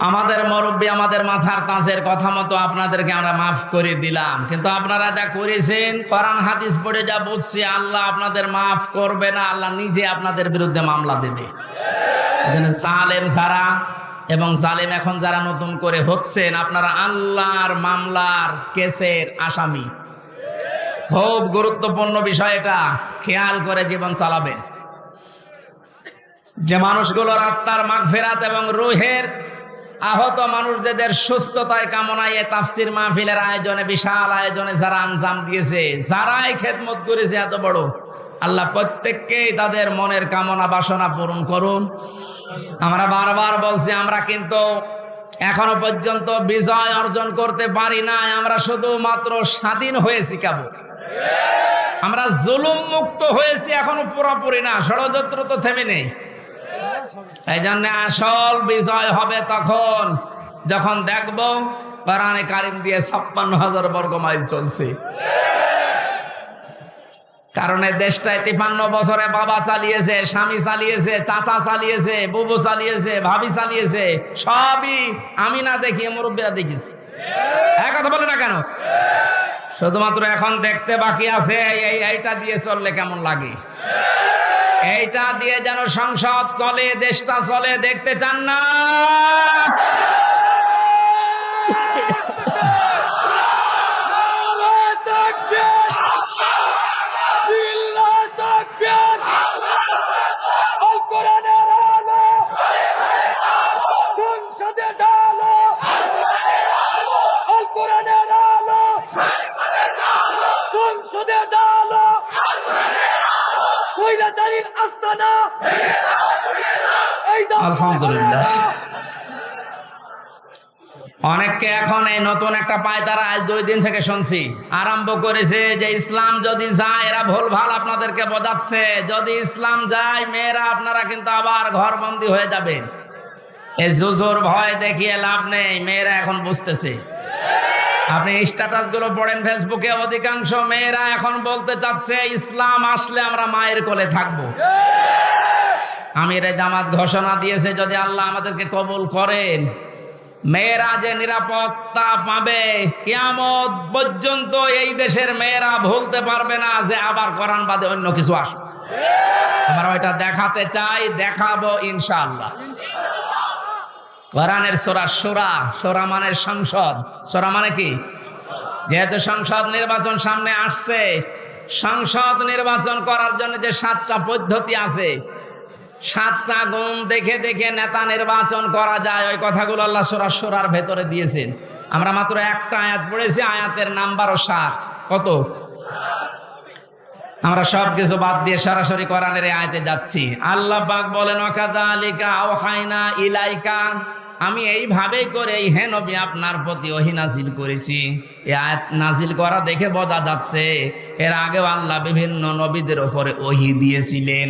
আমাদের মুরব্বী, আমাদের মাথার তাজের কথা মতো আপনাদেরকে আমরা মাফ করে দিলাম। কিন্তু আপনারা যা করেছেন, কোরআন হাদিস পড়ে যা বুঝছি, আল্লাহ আপনাদের মাফ করবে না, আল্লাহ নিজে আপনাদের বিরুদ্ধে মামলা দেবে। এখানে জালেম যারা এবং জালেম এখন যারা নতুন করে হচ্ছেন, আপনারা আল্লাহর মামলার কেসের আসামি। খুব গুরুত্বপূর্ণ বিষয় এটা, খেয়াল করে জীবন চালাবেন। যে মানুষগুলোর আত্মার মাগফিরাত এবং রূহের আহত মানুষদের সুস্থতায় কামনায় তাফসির মাহফিলের আয়োজনে, বিশাল আয়োজনে যারা আঞ্জাম দিয়েছে, যারাই খেদমত করেছে এত বড়, আল্লাহ প্রত্যেককেই তাদের মনের কামনা বাসনা পূরণ করুন। আমরা বারবার বলছি, আমরা কিন্তু এখনো পর্যন্ত বিজয় অর্জন করতে পারি নাই, আমরা শুধুমাত্র স্বাধীন হয়েছি কেবল। আমরা জুলুম মুক্ত হয়েছি, এখনো পুরোপুরি না, ষড়যন্ত্র তো থেমে নেই। এই জন্য আসল বিজয় হবে তখন যখন দেখব কোরআনে কারিম দিয়ে 56,000 বর্গ মাইল চলছে। কারণ এই দেশটায় 53 বছরে বাবা চালিয়েছে, স্বামী চালিয়েছে, চাচা চালিয়েছে, বুবু চালিয়েছে, ভাবি চালিয়েছে, সবই আমি না দেখিয়ে মুরব্বীরা দেখেছি। এক কথা বলে না কেন? শুধুমাত্র এখন দেখতে বাকি আছে এইটা দিয়ে চললে কেমন লাগে, এইটা দিয়ে যেন সংসদ চলে, দেশটা চলে, দেখতে চান না? আলহামদুলিল্লাহ। অনেককে এখন এই নতুন একটা পায়তারা আজ 2 দিন থেকে শুনছি আরম্ভ করেছে যে ইসলাম যদি যায়, এরা ভুলভাল আপনাদেরকে বোঝাচ্ছে, যদি ইসলাম যায় মেয়েরা আপনারা কিন্তু আবার ঘরবন্দি হয়ে যাবেন। এই জুজুর ভয় দেখিয়ে লাভ নেই, মেয়েরা এখন বুঝতেছে। আপনি স্ট্যাটাস গুলো পড়েন ফেসবুকে, অধিকাংশ মেয়েরা এখন বলতে চাচ্ছে ইসলাম আসলে আমরা মায়ের কোলে থাকবো। আমিরে জামাত ঘোষণা দিয়েছে, যদি আল্লাহ আমাদেরকে কবুল করেন, মেয়েরা যে নিরাপত্তা পাবে, কিয়ামত পর্যন্ত এই দেশের মেয়েরা ভুলতে পারবে না যে আবার কোরআন বাদে অন্য কিছু আসবে। আমরা ওইটা দেখাতে চাই, দেখাবো ইনশাআল্লাহ। কোরআনের সূরা সূরা, সূরা মানে সংসদ, সূরা মানে কি? যেহেতু সংসদ নির্বাচন সামনে আসছে, সংসদ নির্বাচন করার জন্য যে 7টা পদ্ধতি আছে, 7টা গুণ দেখে দেখে নেতা নির্বাচন করা যায়, ওই কথাগুলো আল্লাহ সূরা সূরার ভেতরে দিয়েছেন। আমরা মাত্র একটা আয়াত পড়েছি, আয়াতের নাম্বারও 7। কত? আমরা সব কিছু বাদ দিয়ে সরাসরি কোরআনের এই আয়াতে যাচ্ছি। আল্লাহ পাক বলেন, ওয়াকাযালিকা আওহাইনা ইলাইকা, আমি এইভাবেই করে হে নবী আপনার প্রতি ওহী নাজিল করেছি। এই আয়াত নাজিল করা দেখে বোঝা যাচ্ছে এর আগেও আল্লাহ বিভিন্ন নবীদের উপরে ওহী দিয়েছিলেন,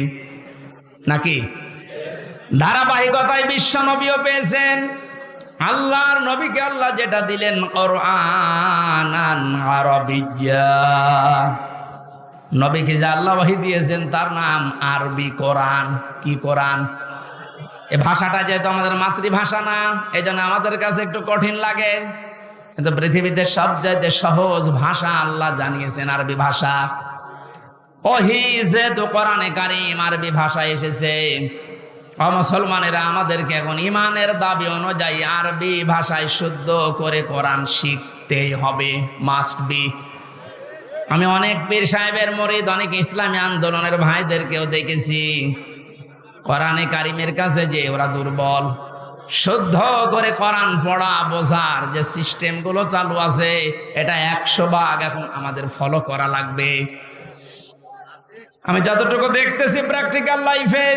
নাকি? ধারাবাহিকতায় বিশ্ব নবীও পেয়েছেন। আল্লাহর নবীকে আল্লাহ যেটা দিলেন, কোরআনান আরাবিয়্যা, নবীকে যে আল্লাহ ওহী দিয়েছেন তার নাম আরবি কোরআন। কি কোরআন? এই ভাষাটা যেহেতু আমাদের মাতৃভাষা না, এই জন্য আমাদের কাছে একটু কঠিন লাগে, কিন্তু পৃথিবীতে সবচেয়ে সহজ ভাষা আল্লাহ জানিয়েছেন আরবি ভাষা। ওহী যেহেতু কোরআনে কারীম আরবি ভাষায় এসেছে, মুসলমানেরা আমাদেরকে এখন ইমানের দাবি অনুযায়ী আরবি ভাষায় শুদ্ধ করে কোরআন শিখতেই হবে, মাস্ট বি। আমি অনেক পীর সাহেবের মুরিদ, অনেক ইসলামী আন্দোলনের ভাইদেরকেও দেখেছি কোরআনে কারীমের কাছে যে ওরা দুর্বল। শুদ্ধ করে কোরআন পড়া বোঝার যে সিস্টেমগুলো চালু আছে, এটা 100 ভাগ এখন আমাদের ফলো করা লাগবে। আমি যতটুকু দেখতেছি প্র্যাকটিক্যাল লাইফে,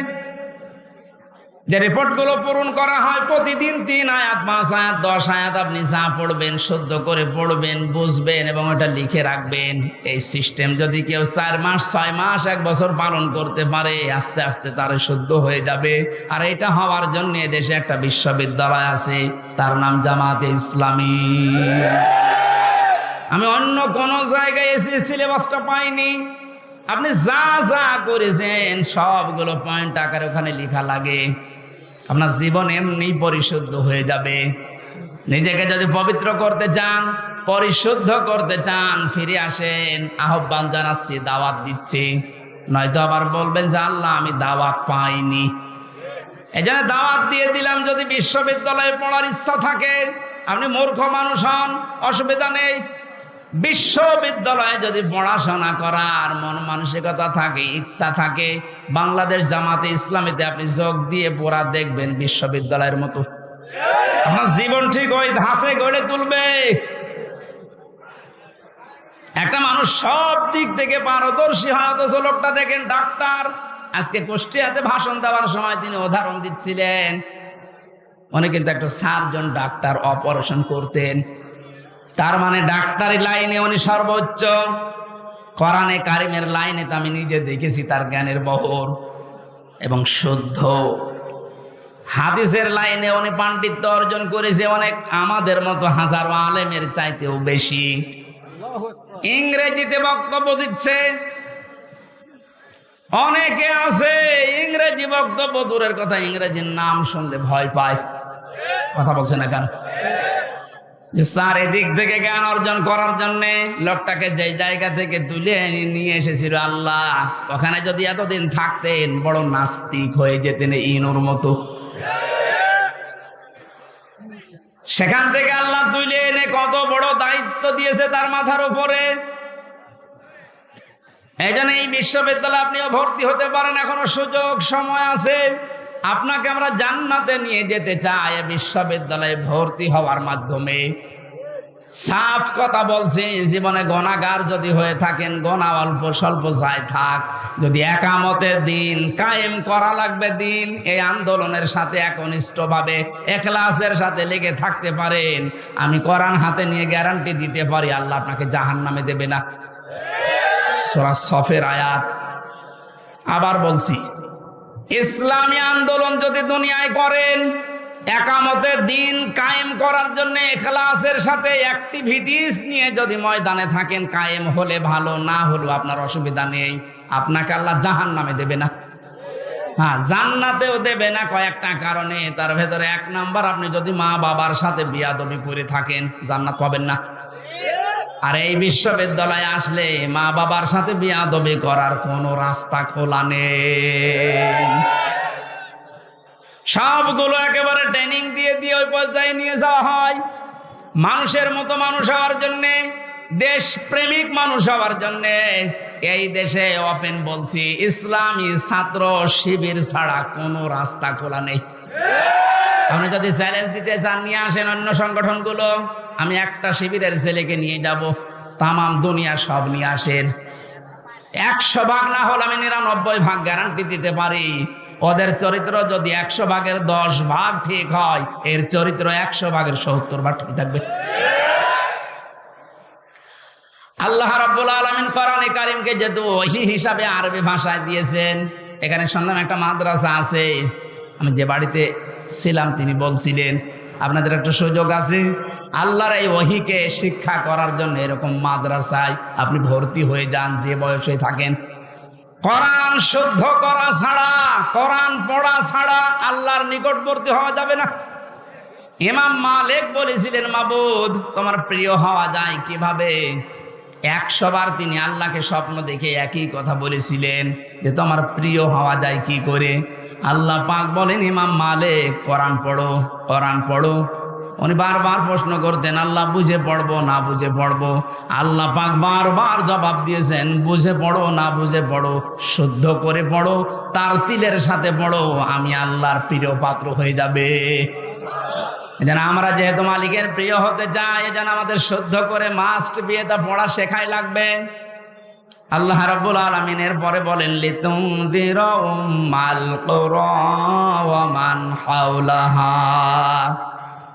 যে রিপোর্টগুলো পূরণ করা হয়, প্রতিদিন 3 আয়াত 5 আয়াত 10 আয়াত আপনি যা পড়বেন শুদ্ধ করে পড়বেন, বুঝবেন এবং এটা লিখে রাখবেন। এই সিস্টেম যদি কেউ 4 মাস 6 মাস 1 বছর পালন করতে পারে, আস্তে আস্তে তার শুদ্ধ হয়ে যাবে। আর এটা হওয়ার জন্য দেশে একটা বিশ্ববিদ্যালয় আছে, তার নাম জামাতে ইসলামী। আমি অন্য কোন জায়গায় এসে সিলেবাসটা পাইনি। আপনি যা যা করেছেন সবগুলো পয়েন্ট আকারে ওখানে লেখা লাগে। আপনার জীবন এমনি পরিশুদ্ধ হয়ে যাবে। নিজেকে যদি পবিত্র করতে চান, পরিশুদ্ধ করতে চান, ফিরে আসেন। আহ্বান জানাচ্ছি, দাওয়াত দিচ্ছি। নয়তো আবার বলবেন যে আল্লাহ আমি দাওয়াত পাইনি। এই জন্য দাওয়াত দিয়ে দিলাম। যদি বিশ্ববিদ্যালয়ে পড়ার ইচ্ছা থাকে, আপনি মূর্খ মানুষ হন, অসুবিধা নেই। বিশ্ববিদ্যালয়ে যদি পড়াশোনা করার মন মানসিকতা থাকে, ইচ্ছা থাকে, বাংলাদেশ জামাতে ইসলামীতে আপনি যোগ দিয়ে পড়া দেখবেন বিশ্ববিদ্যালয়ের মতো। আপনার জীবন ঠিক ওই ধাঁচে গড়ে তুলবে। একটা মানুষ সব দিক থেকে পারদর্শী হয়, অথচ লোকটা দেখেন ডাক্তার। আজকে কুষ্টিয়াতে ভাষণ দেওয়ার সময় তিনি উদাহরণ দিচ্ছিলেন, উনি কিন্তু একটা সার্জন ডাক্তার, অপারেশন করতেন। তার মানে ডাক্তারি লাইনে উনি সর্বোচ্চ। কোরআনে কারিমের লাইনে তো আমি নিজে দেখেছি তার জ্ঞানের বহর এবং শুদ্ধ। হাদিসের লাইনে উনি পাণ্ডিত্য অর্জন করেছে অনেক আমাদের মতো হাজারো আলেমের চাইতেও বেশি। ইংরেজিতে বক্তব্য দিচ্ছে, অনেকে আছে ইংরেজি বক্তব্য দূরের কথা, ইংরেজির নাম শুনলে ভয় পায়। কথা বলছে না কেন? যে চারিদিক থেকে জ্ঞান অর্জন করার জন্য লোকটাকে যে জায়গা থেকে তুলে নিয়ে এসেছিল আল্লাহ, ওখানে যদি এতদিন থাকতেন বড় নাস্তিক হয়ে যেতেন ইনুর মতো। সেখান থেকে আল্লাহ তুলে এনে কত বড় দায়িত্ব দিয়েছে তার মাথার উপরে। এই জন্য এই বিশ্ববিদ্যালয়ে আপনিও ভর্তি হতে পারেন, এখনো সুযোগ সময় আছে। আপনাকে আমরা জান্নাতে নিয়ে যেতে চাই বিশ্ববিদ্যালয়ে ভর্তি হওয়ার মাধ্যমে। সাফ কথা বলছি, জীবনে গুনাহগার যদি হয়ে থাকেন, গুনাহ অল্প স্বল্প যাই থাক, যদি একামতের দিন কায়েম করা লাগবে দিন, এই আন্দোলনের সাথে একনিষ্ঠভাবে ইখলাসের সাথে লেগে থাকতে পারেন, আমি কোরআন হাতে নিয়ে গ্যারান্টি দিতে পারি আল্লাহ আপনাকে জাহান্নামে দেবে না। সূরা সফের আয়াত। আবার বলছি, ইসলামী আন্দোলন যদি দুনিয়ায় করেন, একামতের দিন কায়েম করার জন্য ইখলাসের সাথে অ্যাক্টিভিটিস নিয়ে যদি ময়দানে থাকেন, কায়েম হলে ভালো, না হলেও আপনার অসুবিধা নেই, আপনাকে আল্লাহ জাহান্নামে দেবে না। হ্যাঁ, জান্নাতেও দেবে না কয়েকটা কারণে। তার ভেতরে 1 নাম্বার, আপনি যদি মা বাবার সাথে বিয়াদবি করে থাকেন জান্নাত পাবেন না। আর এই বিশ্ববিদ্যালয়ে আসলে মা বাবার সাথে বিয়াদবি করার কোনো রাস্তা খোলা নেই। সবগুলো একেবারে ট্রেনিং দিয়ে দিয়ে ওই পর্যায়ে নিয়ে যাওয়া হয়। মানুষের মতো মানুষ হওয়ার জন্যে, দেশ প্রেমিক মানুষ হওয়ার জন্যে এই দেশে ওপেন বলছি, ইসলামী ছাত্র শিবির ছাড়া কোনো রাস্তা খোলা নেই। আপনি যদি চ্যালেঞ্জ দিতে চান নিয়ে আসেন অন্য সংগঠনগুলো, আমি একটা শিবিরের ছেলেকে নিয়ে যাব, তামাম দুনিয়া সব নিয়ে আসেন। 100 ভাগ না হলে আমি 99 ভাগ গ্যারান্টি দিতে পারি। ওদের চরিত্র যদি 100 ভাগের 10 ভাগ ঠিক হয়, এর চরিত্র 100 ভাগের 70 ভাগ ঠিক থাকবে। আল্লাহ রাব্বুল আলামিন কোরআনে কারীমকে যেহেতু ওহী হিসাবে আরবি ভাষায় দিয়েছেন, এখানে শুনলাম একটা মাদ্রাসা আছে। আমি যে বাড়িতে ছিলাম তিনি বলছিলেন আপনাদের একটা সুযোগ আছে, আল্লাহর এই ওহীকে শিক্ষা করার জন্য এরকম মাদ্রাসায় আপনি ভর্তি হয়ে যান, যে বয়সে থাকেন। কোরআন শুদ্ধ করা ছাড়া, কোরআন পড়া ছাড়া আল্লাহর নিকটবর্তী হওয়া যাবে না। ইমাম মালিক বলেছিলেন, মাবুদ তোমার প্রিয় হওয়া যায় কিভাবে? 100 বার তিনি আল্লাহকে স্বপ্ন দেখে একই কথা বলেছিলেন যে তোমার প্রিয় হওয়া যায় কি করে? আল্লাহ পাক বলেন, ইমাম মালিক কোরআন পড়ো, কোরআন পড়ো। উনি বারবার প্রশ্ন করতেন, আল্লাহ বুঝে পড়বো না বুঝে পড়বো? আল্লাহ পাক বারবার জবাব দিয়েছেন, বুঝে পড়ো না বুঝে পড়ো, শুদ্ধ করে পড়ো, তার তিলের সাথে পড়ো, আমি আল্লাহর প্রিয় পাত্র হয়ে যাবে। যেন আমরা যেহেতু মালিকের প্রিয় হতে চাই, যেন আমাদের শুদ্ধ করে মাস্ট বিয়েটা পড়া শেখাই লাগবে। আল্লাহ রাব্বুল আলামিন এর পরে বলেন, লিতুনযিরা উম্মাল কুরা ওয়া মান হাওলাহা।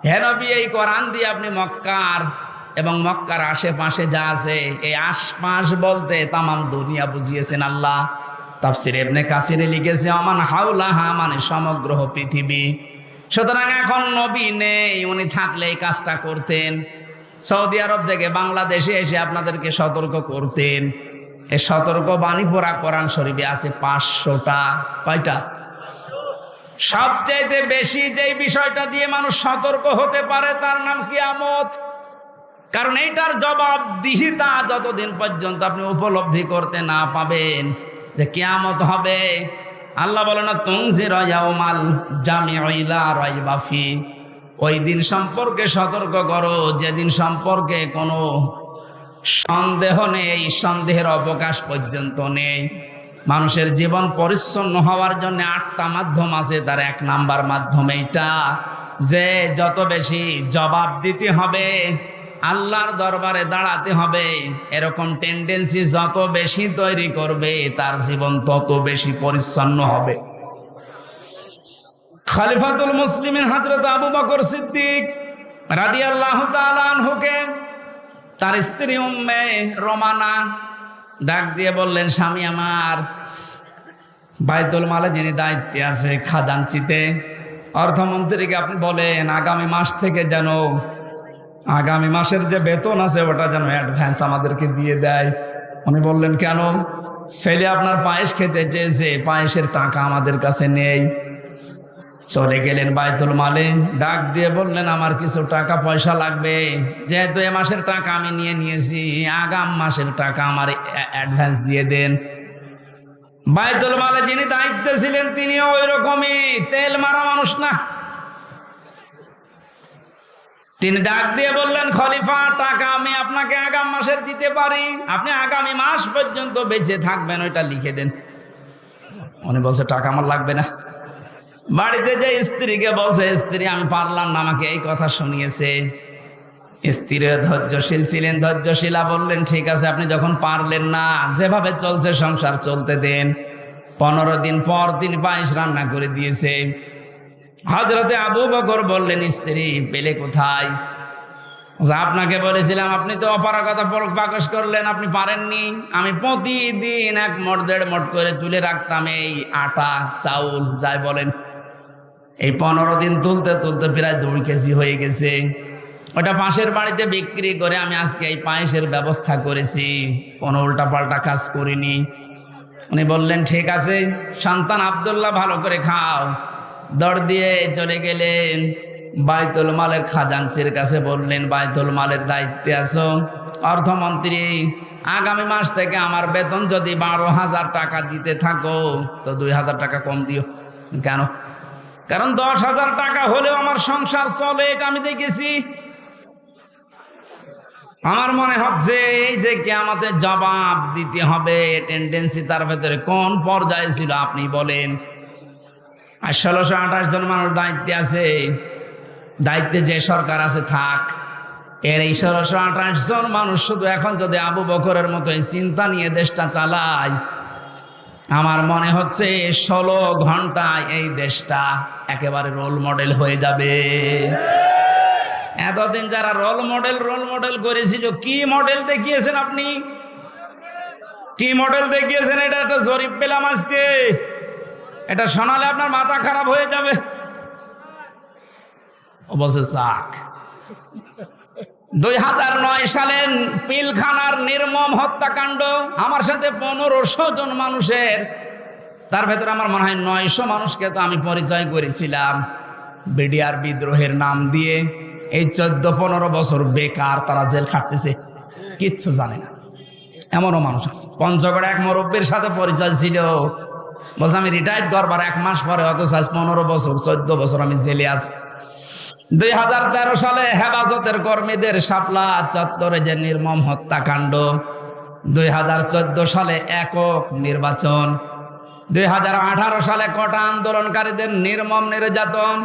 হে নবী, এই কোরআন দিয়ে আপনি মক্কার এবং মক্কার আশেপাশে যা আছে, এই আশপাশ বলতে তামাম দুনিয়া বুঝিয়েছেন আল্লাহ। তাফসীর ইবনে কাসিরে লিখেছে, আমান হাওলাহা মানে সমগ্র পৃথিবী। সুতরাং এখন নবী নেই, উনি থাকলে এই কাজটা করতেন। সৌদি আরব থেকে বাংলাদেশে এসে আপনাদেরকে সতর্ক করতেন। এই সতর্ক বাণী পড়া কোরআন শরীফে আছে 500টা। কয়টা? সবচাইতে বেশি যেই বিষয়টা দিয়ে মানুষ সতর্ক হতে পারে তার নাম কিয়ামত। কারণ এইটার জবাবদিহিতা যতদিন পর্যন্ত আপনি উপলব্ধি করতে না পাবেন যে কিয়ামত হবে, আল্লাহ বলে না, তুনজিরা ইয়াউমাল জামিউ লা রাইবা ফি, ওই দিন সম্পর্কে সতর্ক করো যেদিন সম্পর্কে কোনো সন্দেহ নেই, সন্দেহের অবকাশ পর্যন্ত নেই। মানুষের জীবন পরিচ্ছন্ন হওয়ার জন্য 8টা মাধ্যম আছে, তার 1 নাম্বার মাধ্যম এইটা যে যত বেশি জবাব দিতে হবে, আল্লাহর দরবারে দাঁড়াতে হবে, এরকম টেন্ডেন্সি যত বেশি তৈরি করবে তার জীবন তত বেশি পরিচ্ছন্ন হবে। খলিফাতুল মুসলিমিন হযরত আবু বকর সিদ্দিক রাদিয়াল্লাহু তাআলা আনহুকে তার স্ত্রী উম্মে রোমানা ডাক দিয়ে বললেন, স্বামী আমার, বাইতুল মালে যিনি দায়িত্বে আছে খাজানচিতে, অর্থমন্ত্রীকে আপনি বলেন আগামী মাস থেকে যেন আগামী মাসের যে বেতন আছে ওটা যেন অ্যাডভান্স আমাদেরকে দিয়ে দেয়। উনি বললেন, কেন? ছেলে আপনার পায়েস খেতে চেয়েছে, পায়েসের টাকা আমাদের কাছে নেই। চলে গেলেন বাইতুল মালে, ডাক দিয়ে বললেন, আমার কিছু টাকা পয়সা লাগবে, যেহেতু এ মাসের টাকা আমি নিয়ে নিয়েছি, আগাম মাসের টাকা আমার অ্যাডভান্স দিয়ে দেন। বাইতুল মালে যিনি দায়িত্বে ছিলেন তিনিও ওই রকমই তেল মারা মানুষ না। তিনি ডাক দিয়ে বললেন, খলিফা, টাকা আমি আপনাকে আগাম মাসের দিতে পারি, আপনি আগামী মাস পর্যন্ত বেঁচে থাকবেন, ওইটা লিখে দেন। উনি বলছে, টাকা আমার লাগবে না। বাড়িতে যে স্ত্রীকে বলছে, স্ত্রী আমি পারলাম না, আমাকে এই কথা শুনিয়েছে। স্ত্রী ধৈর্যশীল ছিলেন, ধৈর্যশীলা বললেন, ঠিক আছে, আপনি যখন পারলেন না, যেভাবে চলছে সংসার চলতে দেন। 15 দিন পর তিনি পায়েস রান্না করে দিয়েছে। হযরতে আবু বকর বললেন, স্ত্রী পেলে কোথায়? আপনাকে বলেছিলাম, আপনি তো অপারগতা প্রকাশ করলেন, আপনি পারেননি। আমি প্রতিদিন 1 মোট 1.5 মোট করে তুলে রাখতাম এই আটা চাউল, যাই বলেন। এই 15 দিন তুলতে তুলতে প্রায় 2 কেজি হয়ে গেছে। ওটা পাশের বাড়িতে বিক্রি করে আমি আজকে এই পায়েসের ব্যবস্থা করেছি, কোনো উল্টাপাল্টা কাজ করিনি। উনি বললেন ঠিক আছে সন্তান আব্দুল্লাহ ভালো করে খাও। দৌড় দিয়ে চলে গেলেন বাইতুল মালের খাজানচির কাছে, বললেন বাইতুল মালের দায়িত্বে আছো, অর্থমন্ত্রী আগামী মাস থেকে আমার বেতন যদি 12,000 টাকা দিতে থাকো তো 2,000 টাকা কম দিও। কেন? কারণ 10,000 টাকা হলেও আমার সংসার চলে, এটা আমি দেখেছি। আমার মনে হচ্ছে এই যে কিয়ামতের জবাব দিতে হবে টেন্ডেন্সি তার ভেতরে কোন পর্যায়ে ছিল আপনি বলেন। আর 1628 জন মানুষ দায়িত্বে আছে, দায়িত্বে যে সরকার আছে থাক, এর এই 1628 জন মানুষ শুধু এখন যদি আবু বকরের মতো এই চিন্তা নিয়ে দেশটা চালায়, আমার মনে হচ্ছে 16 ঘন্টায় এই দেশটা একেবারে রোল মডেল হয়ে যাবে। এতদিন যারা রোল মডেল করেছিল, কি মডেল দেখিয়েছেন আপনি? কি মডেল দেখিয়েছেন? এটা একটা জরিপ পেলাম আজকে, এটা শোনালে আপনার মাথা খারাপ হয়ে যাবে। অবশ্য চাক 2009 সালে পিলখানার নির্মম হত্যাকাণ্ড, আমার সাথে 1500 জন মানুষের, তার ভেতরে আমার মনে হয় 900 মানুষকে তো আমি পরিচয় করেছিলাম বিডিআর বিদ্রোহের নাম দিয়ে। এই 14-15 বছর বেকার তারা জেল খাটতেছে, কিচ্ছু জানে না, এমনও মানুষ আছে। পঞ্চগড়ে এক মুরব্বীর সাথে পরিচয় ছিল, বলছে আমি রিটায়ার্ড করবার 1 মাস পরে, অথচ 15 বছর 14 বছর আমি জেলে আছি। 2013 সালে হেফাজতের কর্মীদের শাপলা চত্বরে যে নির্মম হত্যাকাণ্ড, 2014 সালে একক নির্বাচন, 2018 সালে কোটা আন্দোলনকারীদের নির্মম নির্যাতন,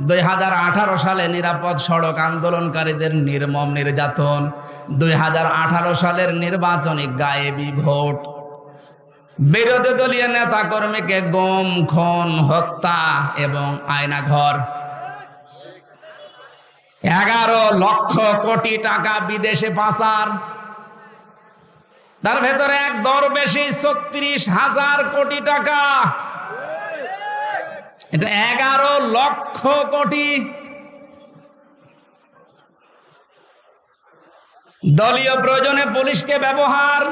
2018 সালে নিরাপদ সড়ক আন্দোলনকারীদের নির্মম নির্যাতন, 2018 সালের নির্বাচনী গায়েবী ভোট, বিরোধী দলীয় নেতা কর্মীকে গুম, খুন, হত্যা এবং আয়নাঘর, 11 লক্ষ কোটি টাকা বিদেশে পাচার, তার ভেতরে এক দরবেশি 36,000 কোটি টাকা, এটা 11 লক্ষ কোটি। দলীয় প্রয়োজনে পুলিশকে ব্যবহার,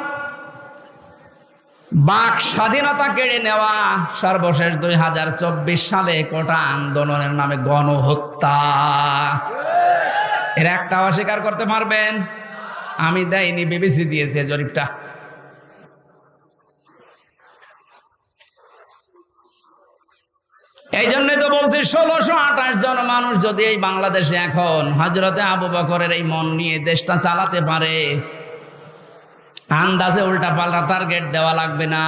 বাক স্বাধীনতা কেড়ে নেওয়া, সর্বশেষ 2024 সালে কোটা আন্দোলনের নামে গণহত্যা। এর একটা অস্বীকার করতে পারবেন? আমি দেয়নি, বিবিসি দিয়েছে জরিপটা। এই জন্য তো বলছি 1628 জন মানুষ যদি এই বাংলাদেশে এখন হযরতে আবু বকরের এই মন নিয়ে দেশটা চালাতে পারে, আন্দাজে উল্টা পাল্টা টার্গেট দেওয়া লাগবে না।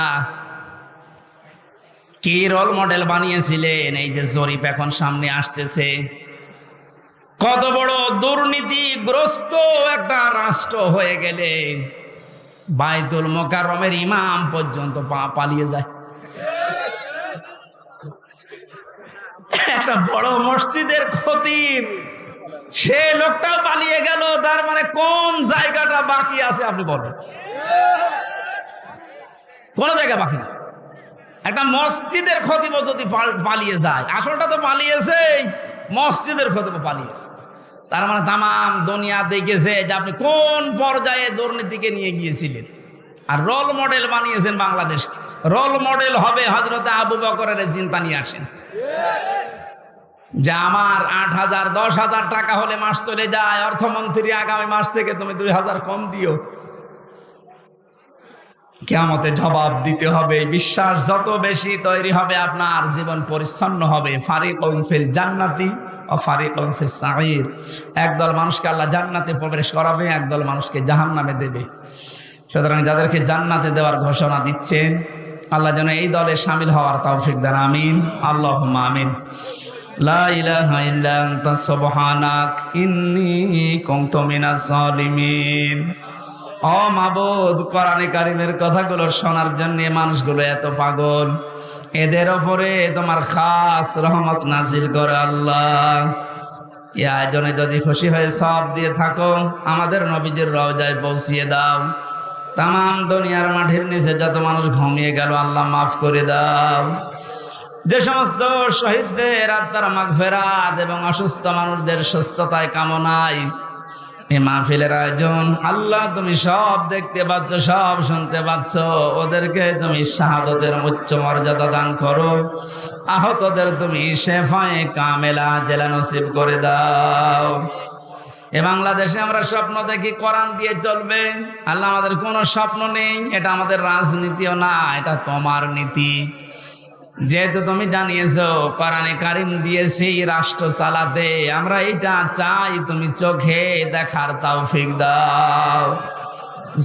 কি রোল মডেল বানিয়েছিলেন, এই যে জরিপ এখন সামনে আসতেছে। কত বড় দুর্নীতিগ্রস্ত একটা রাষ্ট্র হয়ে গেলে বাইতুল মোকাররমের ইমাম পর্যন্ত পালিয়ে যায়। একটা বড় মসজিদের খতিব, সে লোকটা পালিয়ে গেল, তার মানে কোন জায়গাটা বাকি আছে আপনি বলেন? কোন জায়গা বাকি না। একটা মসজিদের খতিব যদি পালিয়ে যায়, আসলটা তো পালিয়েছে, মসজিদের খতিব পালিয়েছে, তার মানে তামাম দুনিয়া দেখেছে যে আপনি কোন পর্যায়ে দুর্নীতিকে নিয়ে গিয়েছিলেন। আর রোল মডেল বানিয়েছেন বাংলাদেশকে। রোল মডেল হবে হযরতে আবু বকরের চিন্তা নিয়ে আসেন যে আমার 8,000 10,000 টাকা হলে মাস চলে যায়, অর্থমন্ত্রী আগামী মাস থেকে তুমি 2,000 কম দিও। কিয়ামতে জবাব দিতে হবে। বিশ্বাস যত বেশি তৈরি হবে, আপনার জীবন পরিচ্ছন্ন হবে। ফারিকুন ফিল জান্নাতি ও ফারিকুন ফিস সাঈর। একদল মানুষকে আল্লাহ জান্নাতে প্রবেশ করাবে, একদল মানুষকে জাহান্নামে দেবে। সুতরাং যাদেরকে জান্নাতে দেওয়ার ঘোষণা দিচ্ছেন, আল্লাহ যেন এই দলে শামিল হওয়ার তৌফিক দেন। আমিন, আল্লাহুম্মা আমিন। লা ইলাহা ইল্লা আনতা সুবহানাক ইন্নী কুনতু মিনাজ জালিমিন। ও মাবুদ, কোরআনে কারীমের কথাগুলো শোনার জন্য মানুষগুলো এত পাগল, এদের ওপরে তোমার খাস রহমত নাজিল করো আল্লাহ। এই আয়োজনে যদি খুশি হয়ে সওয়াব দিয়ে থাকো, আমাদের নবীজির রওজায় পৌঁছিয়ে দাও। তামাম দুনিয়ার মাটির নিচে যত মানুষ ঘুমিয়ে গেল, আল্লাহ মাফ করে দাও। যে সমস্ত শহীদদের আত্মার মাগফিরাত এবং অসুস্থ মানুষদের সুস্থতায় কামনায় এই মাহফিলের আয়োজন আল্লাহ তুমি সব দেখতে পাচ্ছ, সব শুনতে পাচ্ছ। ওদেরকে তুমি শাহাদাতের উচ্চ মর্যাদা দান করো, আহতদের তুমি শেফায়ে কামেলা জেলা নসিব করে দাও। এ বাংলাদেশে আমরা স্বপ্ন দেখি কোরআন দিয়ে চলবে। আল্লাহ, আমাদের কোনো স্বপ্ন নেই, এটা আমাদের রাজনীতিও না, এটা তোমার নীতি। যেহেতু তুমি জানিয়েছো কোরআনে কারিম দিয়েছি রাষ্ট্র চালাতে, আমরা এটা চাই, তুমি চোখে দেখার তৌফিক দাও।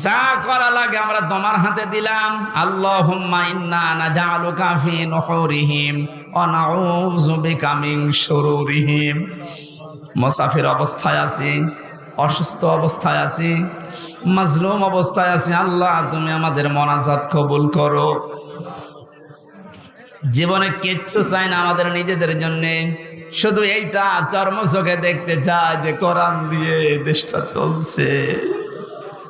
যা করা লাগে আমরা তোমার হাতে দিলাম। আল্লাহুম্মা ইন্না নাজআলুকা ফি নুহুরিহিম ওয়া নাউযু বিকা মিন শুরুরিহিম। মুসাফির অবস্থায় আছি, অসুস্থ অবস্থায় আছি, মাজলুম অবস্থায় আছি, আল্লাহ তুমি আমাদের মোনাজাত কবুল করো। জীবনে কিচ্ছু চাই না আমাদের নিজেদের জন্য, শুধু এইটা চর্ম চোখে দেখতে চাই যে কোরআন দিয়ে দেশটা চলছে।